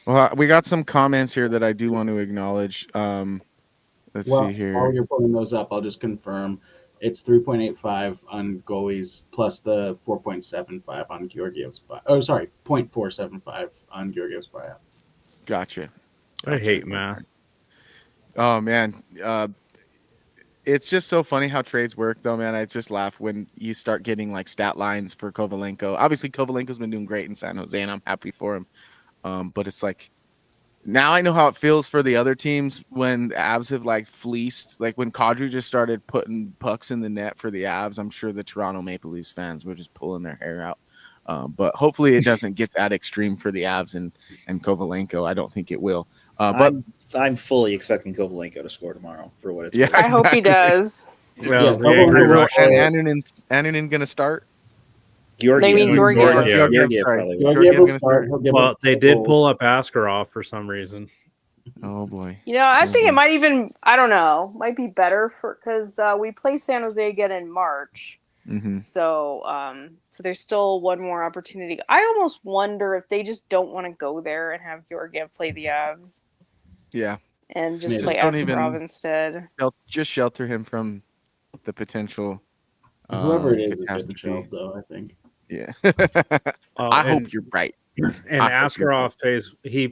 Well, we got some comments here that I do want to acknowledge. Let's see here. While you're pulling those up, I'll just confirm it's 3.85 on goalies plus the 4.75 on Georgiev's buyout. Oh, sorry, 0.475 on Georgiev's buyout. Gotcha. I hate math. Oh man, it's just so funny how trades work, though, man. I just laugh when you start getting like stat lines for Kovalenko. Obviously, Kovalenko's been doing great in San Jose, and I'm happy for him. But it's like now I know how it feels for the other teams when the Avs have like fleeced. Like when Kadri just started putting pucks in the net for the Avs, I'm sure the Toronto Maple Leafs fans were just pulling their hair out. But hopefully it doesn't get that extreme for the Avs and Kovalenko. I don't think it will. But I'm fully expecting Kovalenko to score tomorrow for what it's worth. I hope he does. Well, Annunen gonna start? Georgiev will start. Well, they did pull up Askarov for some reason. Oh boy! I think it might even. I don't know. Might be better because we play San Jose again in March. Mm-hmm. So there's still one more opportunity. I almost wonder if they just don't want to go there and have Georgiev play the Avs. Yeah. And just play Askarov instead. Just shelter him from the potential. Whoever it is getting shelved, though, I think. Yeah. I hope you're right. And Askarov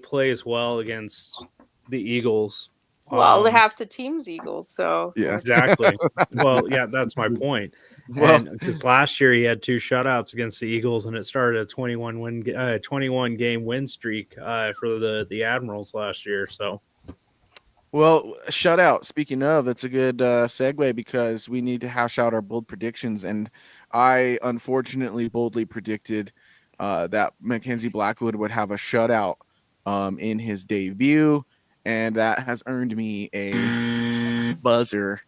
plays well against the Eagles. Well, half the team's Eagles, so yeah, exactly. Well, yeah, that's my point. Well, because last year he had 2 shutouts against the Eagles, and it started a 21 game win streak for the Admirals last year. So, well, shutout. Speaking of, that's a good segue because we need to hash out our bold predictions, and I unfortunately boldly predicted that Mackenzie Blackwood would have a shutout in his debut. And that has earned me a buzzer.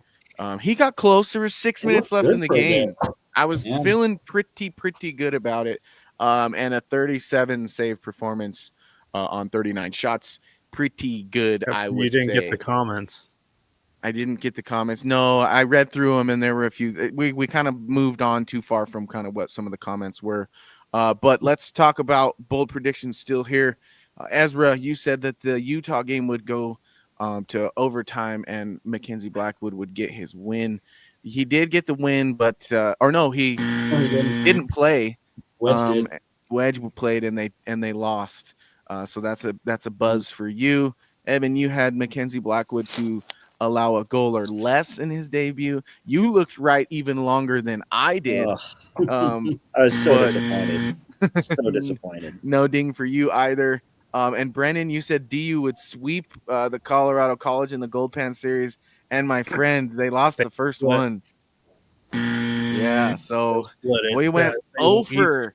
He got close. There was 6 minutes left in the game. I was feeling pretty good about it. And a 37 save performance on 39 shots. Pretty good, I would say. You didn't get the comments. I didn't get the comments. No, I read through them, and there were a few. We kind of moved on too far from kind of what some of the comments were. But let's talk about bold predictions still here. Ezra, you said that the Utah game would go to overtime and Mackenzie Blackwood would get his win. he did get the win, but or no, he didn't play. Wedge played and they lost. So that's a buzz for you. Evan, you had Mackenzie Blackwood to allow a goal or less in his debut. You looked right even longer than I did. I was so disappointed. So disappointed. No ding for you either. And Brennan, you said DU would sweep the Colorado College in the Gold Pan Series. And my friend, they lost the first one. Yeah, so we went over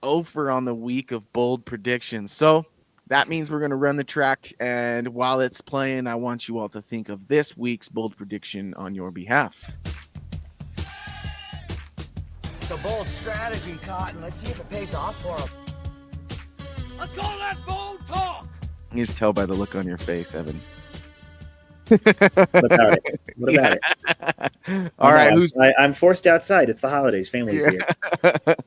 on the week of bold predictions. So that means we're going to run the track. And while it's playing, I want you all to think of this week's bold prediction on your behalf. It's a bold strategy, Cotton. Let's see if it pays off for him. I call that bold talk. You just tell by the look on your face, Evan. What about it? All right, I'm forced outside. It's the holidays. Family's here.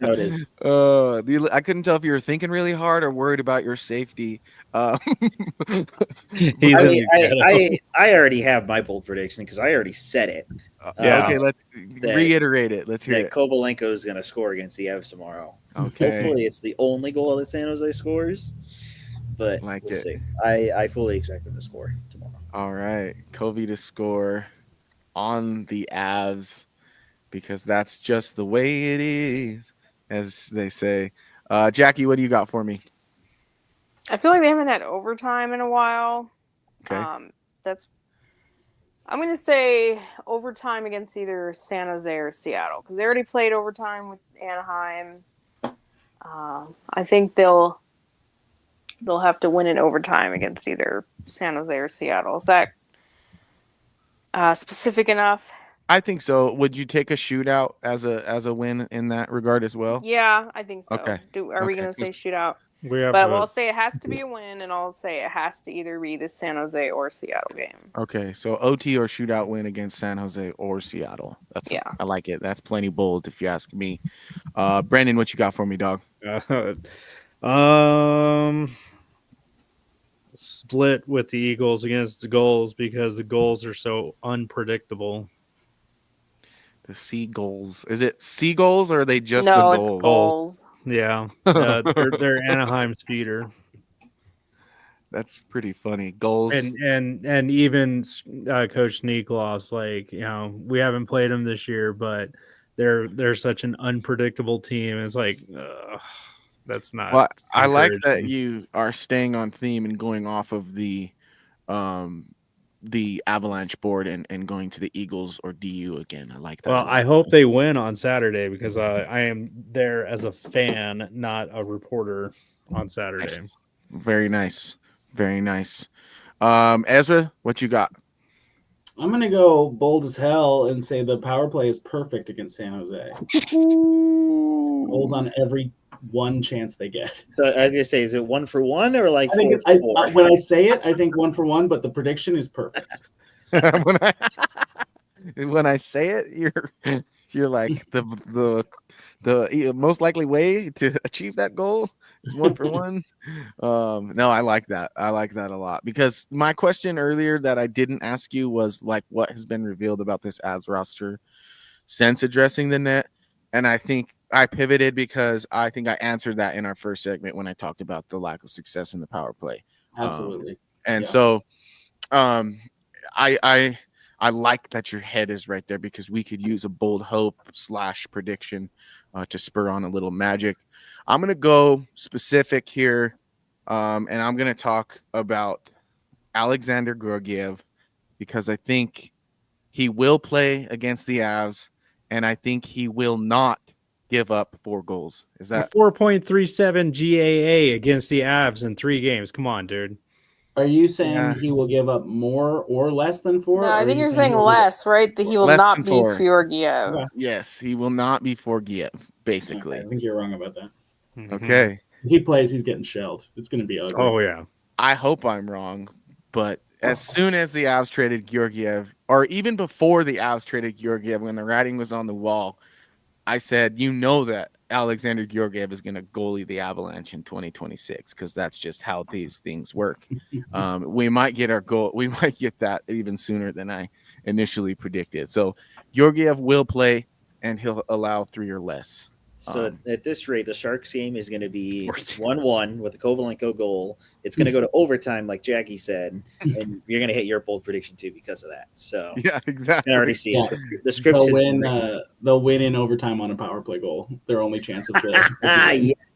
No, it is. I couldn't tell if you were thinking really hard or worried about your safety. I already have my bold prediction because I already said it. Okay, let's reiterate it. Let's hear it. Kovalenko is going to score against the Avs tomorrow. Okay. Hopefully, it's the only goal that San Jose scores. But we'll see. I fully expect them to score tomorrow. All right, Covey to score on the Avs because that's just the way it is, as they say. Jackie, what do you got for me? I feel like they haven't had overtime in a while. Okay. I'm going to say overtime against either San Jose or Seattle because they already played overtime with Anaheim. I think they'll have to win in overtime against either San Jose or Seattle. Is that specific enough? I think so. Would you take a shootout as a win in that regard as well? Yeah, I think so. Okay. Are we going to say shootout? I'll say it has to be a win, and I'll say it has to either be the San Jose or Seattle game. Okay, so OT or shootout win against San Jose or Seattle. I like it. That's plenty bold, if you ask me. Brandon, what you got for me, dog? Split with the Eagles against the Gulls because the Gulls are so unpredictable. The Seagulls. Is it Seagulls or are they just the Gulls? It's Gulls. Yeah, they're Anaheim's feeder. That's pretty funny. Gulls and even Coach Niklas, we haven't played them this year, but they're such an unpredictable team. It's like that's not. Well, I like that you are staying on theme and going off of the Avalanche board and going to the Eagles or DU again. I like that. Well, I hope they win on Saturday because I am there as a fan, not a reporter on Saturday. Nice. Very nice. Very nice. Ezra, what you got? I'm going to go bold as hell and say the power play is perfect against San Jose. Goals on every one chance they get. So I was going to say, is it 1 for 1 or like I think when I say it, I think 1 for 1, but the prediction is perfect. when I say it, you're like the most likely way to achieve that goal is 1 for 1. No, I like that. I like that a lot because my question earlier that I didn't ask you was like, what has been revealed about this Avs roster since addressing the net? And I think I pivoted because I think I answered that in our first segment when I talked about the lack of success in the power play. Absolutely. So I like that your head is right there because we could use a bold hope / prediction to spur on a little magic. I'm going to go specific here, and I'm going to talk about Alexander Georgiev because I think he will play against the Avs, and I think he will not give up 4 goals. Is that 4.37 GAA against the Avs in 3 games? Come on, dude. Are you saying he will give up more or less than 4? No, I think you're saying less, right? That he will not be Georgiev. Okay. Yes, he will not be Georgiev, basically. Okay, I think you're wrong about that. Okay. If he plays, he's getting shelled. It's going to be ugly. Oh, yeah. I hope I'm wrong, but as soon as the Avs traded Georgiev, or even before the Avs traded Georgiev, when the writing was on the wall, I said, that Alexander Georgiev is going to goalie the Avalanche in 2026 because that's just how these things work. We might get our goal. We might get that even sooner than I initially predicted. So Georgiev will play, and he'll allow 3 or less. So at this rate, the Sharks game is going to be 1-1 with a Kovalenko goal. It's going to go to overtime, like Jackie said, and you're going to hit your bold prediction too because of that. So yeah, exactly. I already see it. The script they'll has win. been written. They'll win in overtime on a power play goal. Their only chance of the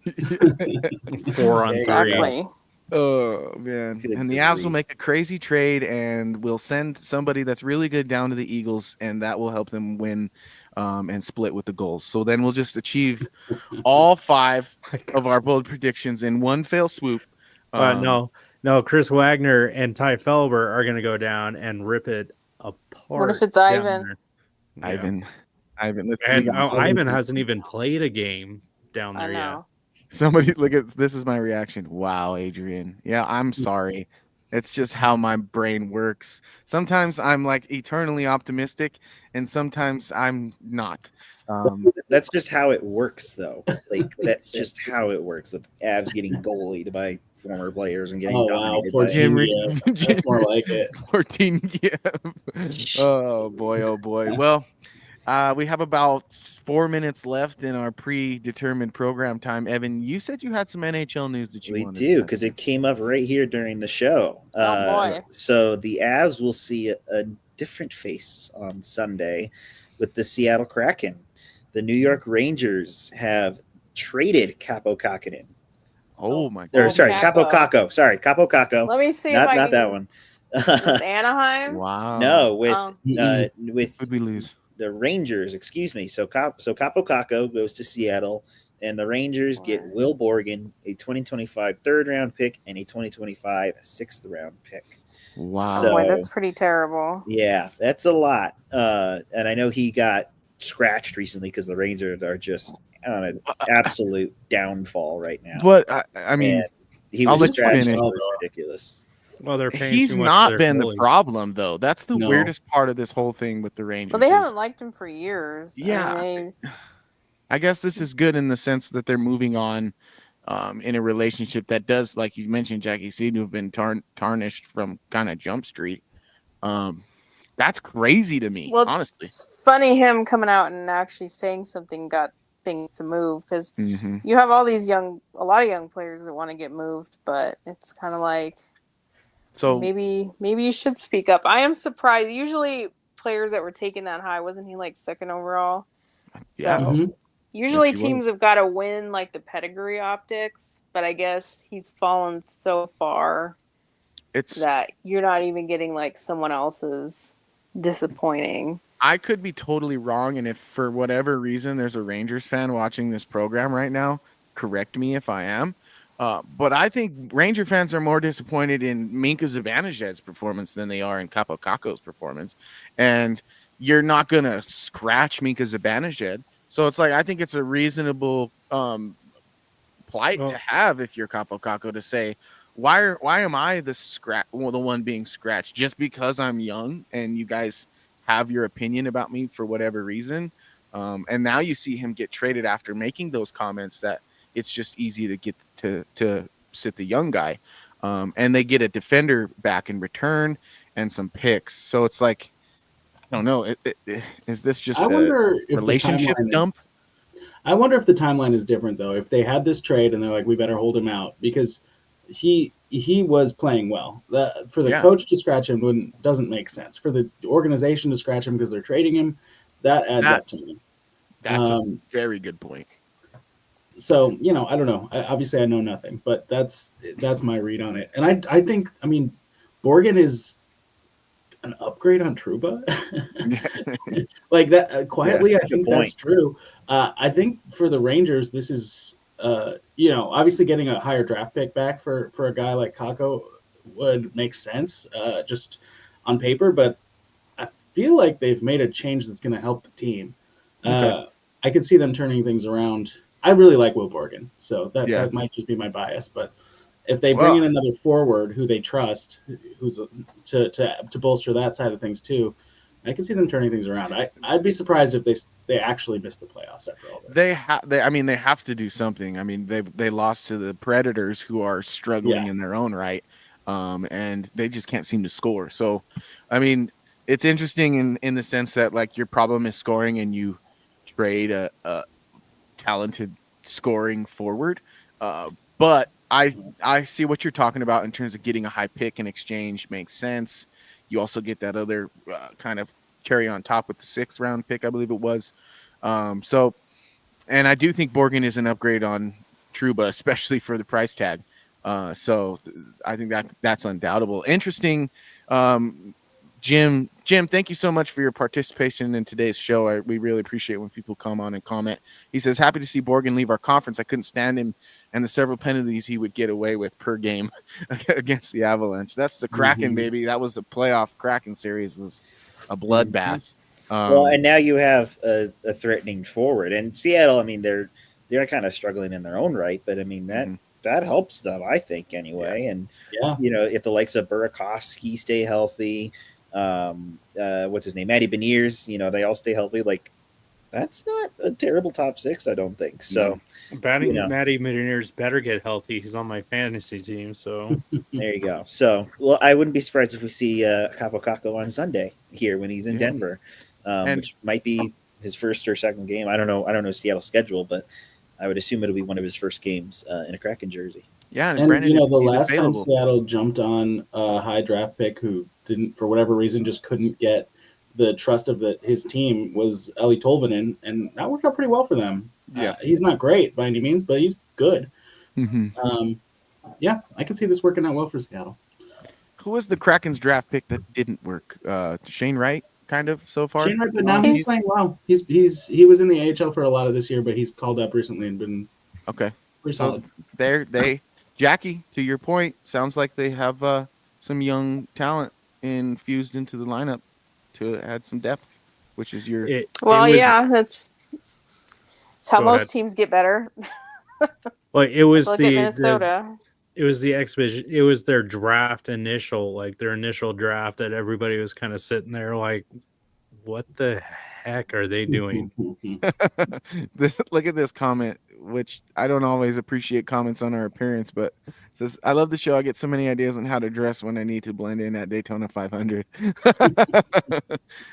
Yes. 4-on-3. Exactly. Oh man! Good And the Avs will grief. make a crazy trade, and we'll send somebody that's really good down to the Eagles, and that will help them win and split with the goals. So then we'll just achieve all 5 of our bold predictions in one fell swoop. No, Chris Wagner and Ty Felber are going to go down and rip it apart. What if it's down Ivan? there. Ivan, listen, And Ivan hasn't even played a game down there I know. somebody look at this. Is my reaction. Wow, Adrian. Yeah, I'm sorry. It's just how my brain works. Sometimes I'm like eternally optimistic, and sometimes I'm not. That's just how it works, though. Like that's just how it works with Avs getting goalied by former players and getting dominated. 14 by yeah. That's more like it. 14. Yeah. Oh boy. Well, we have about 4 minutes left in our predetermined program time. Evan, you said you had some NHL news that you We wanted. do, because it came up right here during the show. Oh, boy. So the Avs will see a different face on Sunday with the Seattle Kraken. The New York Rangers have traded Capo Kakinen. Oh my Or god. sorry, Capo. Capo Kakko. Sorry, Capo Kakko. Let me see Not if I can that one. With Anaheim? Wow. No, with Who'd we lose? the Rangers, excuse me. So Capo Kakko goes to Seattle, and the Rangers get Will Borgen, a 2025 third-round pick, and a 2025 sixth-round pick. Wow. Oh boy, that's pretty terrible. Yeah, that's a lot. And I know he got scratched recently because the Rangers are just on an absolute downfall right now. But I mean, And he I'll was let you scratched. finish. It was ridiculous. Well, they're paying he's too much not for their been the goalie. problem though. That's the No. weirdest part of this whole thing with the Rangers. But they is- haven't liked him for years. Yeah. I guess this is good in the sense that they're moving on in a relationship that does, like you mentioned, Jackie, seem to have been tarnished from kind of Jump Street. That's crazy to me, Well, honestly. it's funny him coming out and actually saying something got things to move because Mm-hmm. you have all these a lot of young players that want to get moved, but it's kind of like So maybe you should speak up. I am surprised. Usually players that were taken that high, wasn't he like second overall? yeah, So, usually Yes, he teams have got to win like the pedigree optics, but I guess he's fallen so far it's that you're not even getting like someone else's disappointing. I could be totally wrong, and if for whatever reason there's a Rangers fan watching this program right now, correct me if I am. But I think Ranger fans are more disappointed in Minka Zibanejad's performance than they are in Capo Kakko's performance. And you're not going to scratch Minka Zibanejad. So it's like, I think it's a reasonable plight to have if you're Capo Kakko to say, why am I the one being scratched just because I'm young and you guys have your opinion about me for whatever reason? And now you see him get traded after making those comments that it's just easy to get to sit the young guy. And they get a defender back in return and some picks. So it's like, I don't know. Is this just I wonder a relationship dump? I wonder if the timeline is different, though. If they had this trade and they're like, we better hold him out because he was playing well. For the coach to scratch him doesn't make sense. For the organization to scratch him because they're trading him, that adds up to me. That's a very good point. So, I don't know. Obviously, I know nothing, but that's my read on it. And I think, Borgen is an upgrade on Trouba. Like that, quietly, I think that's true. I think for the Rangers, this is, obviously getting a higher draft pick back for a guy like Kakko would make sense just on paper, but I feel like they've made a change that's going to help the team. I could see them turning things around. I really like Will Borgen, so that might just be my bias. But if they bring in another forward who they trust, who's to bolster that side of things too, I can see them turning things around. I'd be surprised if they actually missed the playoffs after all this. They have to do something. I mean, they lost to the Predators, who are struggling in their own right, and they just can't seem to score. So, I mean, it's interesting in the sense that like your problem is scoring, and you trade a talented scoring forward. But I see what you're talking about in terms of getting a high pick in exchange makes sense. You also get that other kind of cherry on top with the 6th round pick, I believe it was. So, and I do think Borgen is an upgrade on Trouba, especially for the price tag. So I think that's undoubtable. Interesting. Jim, thank you so much for your participation in today's show. We really appreciate when people come on and comment. He says, happy to see Borgen leave our conference. I couldn't stand him and the several penalties he would get away with per game against the Avalanche. That's the Kraken, baby. That was the playoff Kraken series, was a bloodbath. Well, and now you have a threatening forward. And Seattle, I mean, they're kind of struggling in their own right, but I mean, that helps them, I think, anyway. Yeah. And, you know, if the likes of Burakovsky stay healthy, what's his name, Matty Beniers, you know, they all stay healthy, like that's not a terrible top 6, I don't think. So Matty Beniers better get healthy. He's on my fantasy team, so there you go. So well, I wouldn't be surprised if we see Capo Caco on Sunday here when he's in Denver, which might be his first or second game. I don't know Seattle's schedule, but I would assume it'll be one of his first games in a Kraken jersey. Yeah, and Brandon, you know, the last time Seattle jumped on a high draft pick who didn't, for whatever reason, just couldn't get the trust of his team was Eli Tolvanen, and that worked out pretty well for them. Yeah, he's not great by any means, but he's good. Yeah, I can see this working out well for Seattle. Who was the Kraken's draft pick that didn't work? Shane Wright, kind of so far. Shane Wright, but now he's playing well. He was in the AHL for a lot of this year, but he's called up recently and been pretty solid. Jackie, to your point, sounds like they have some young talent infused into the lineup to add some depth, which is your. That's how most teams get better. Well, it was Look at Minnesota. It was the exhibition. It was their their initial draft that everybody was kind of sitting there like, what the heck are they doing? Look at this comment, which I don't always appreciate comments on our appearance, but it says, I love the show. I get so many ideas on how to dress when I need to blend in at Daytona 500.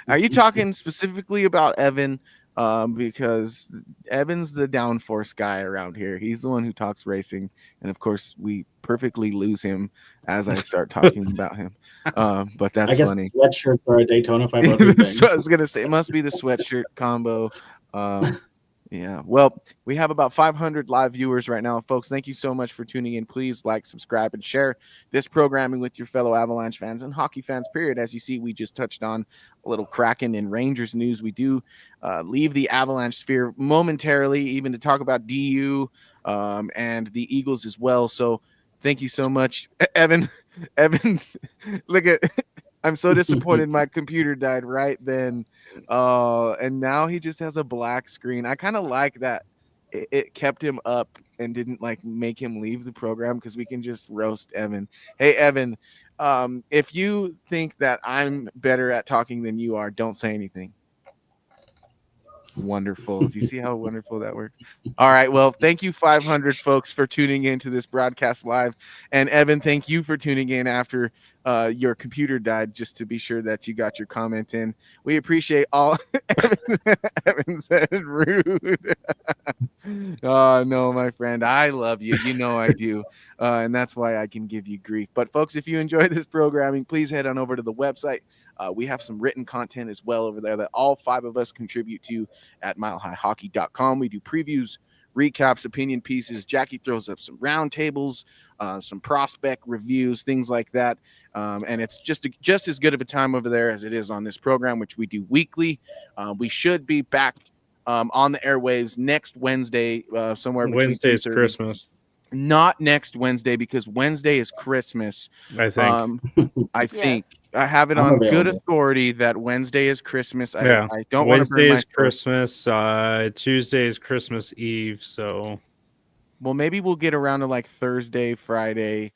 Are you talking specifically about Evan? Because Evan's the downforce guy around here. He's the one who talks racing. And of course, we perfectly lose him as I start talking about him. But that's I guess funny. Sweatshirts are a Daytona 500 thing. So I was going to say, it must be the sweatshirt combo. Yeah. Well, we have about 500 live viewers right now, folks. Thank you so much for tuning in. Please like, subscribe, and share this programming with your fellow Avalanche fans and hockey fans, period. As you see, we just touched on a little Kraken and Rangers news. We do leave the Avalanche sphere momentarily, even to talk about DU and the Eagles as well. So thank you so much, Evan. Look at I'm so disappointed my computer died right then. And now he just has a black screen. I kind of like that it kept him up and didn't like make him leave the program, because we can just roast Evan. Hey, Evan, if you think that I'm better at talking than you are, don't say anything. Wonderful. Do you see how wonderful that works? All right. Well, thank you, 500 folks, for tuning into this broadcast live. And Evan, thank you for tuning in after your computer died, just to be sure that you got your comment in. We appreciate all. Evan said rude. Oh, no, my friend. I love you. You know I do. And that's why I can give you grief. But folks, if you enjoy this programming, please head on over to the website. We have some written content as well over there that all 5 of us contribute to at milehighhockey.com. We do previews, recaps, opinion pieces. Jackie throws up some roundtables, some prospect reviews, things like that. And it's just as good of a time over there as it is on this program, which we do weekly. We should be back on the airwaves next Wednesday, somewhere between Wednesday's Christmas. Not next Wednesday, because Wednesday is Christmas. I think. I think I have it on good authority that Wednesday is Christmas. I don't want to burn my Wednesday is Christmas. Tuesday is Christmas Eve. So, well, maybe we'll get around to like Thursday, Friday,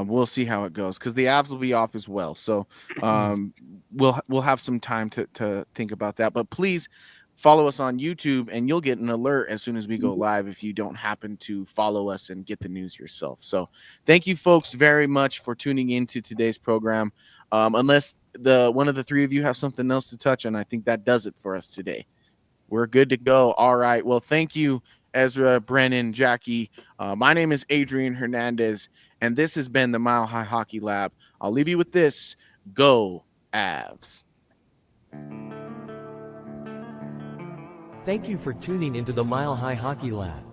We'll see how it goes because the Avs will be off as well. So we'll have some time to think about that. But please follow us on YouTube, and you'll get an alert as soon as we go live if you don't happen to follow us and get the news yourself. So thank you, folks, very much for tuning into today's program. Unless one of the three of you have something else to touch on, I think that does it for us today. We're good to go. All right. Well, thank you, Ezra, Brennan, Jackie. My name is Adrian Hernandez, and this has been the Mile High Hockey Lab. I'll leave you with this. Go Avs. Thank you for tuning into the Mile High Hockey Lab.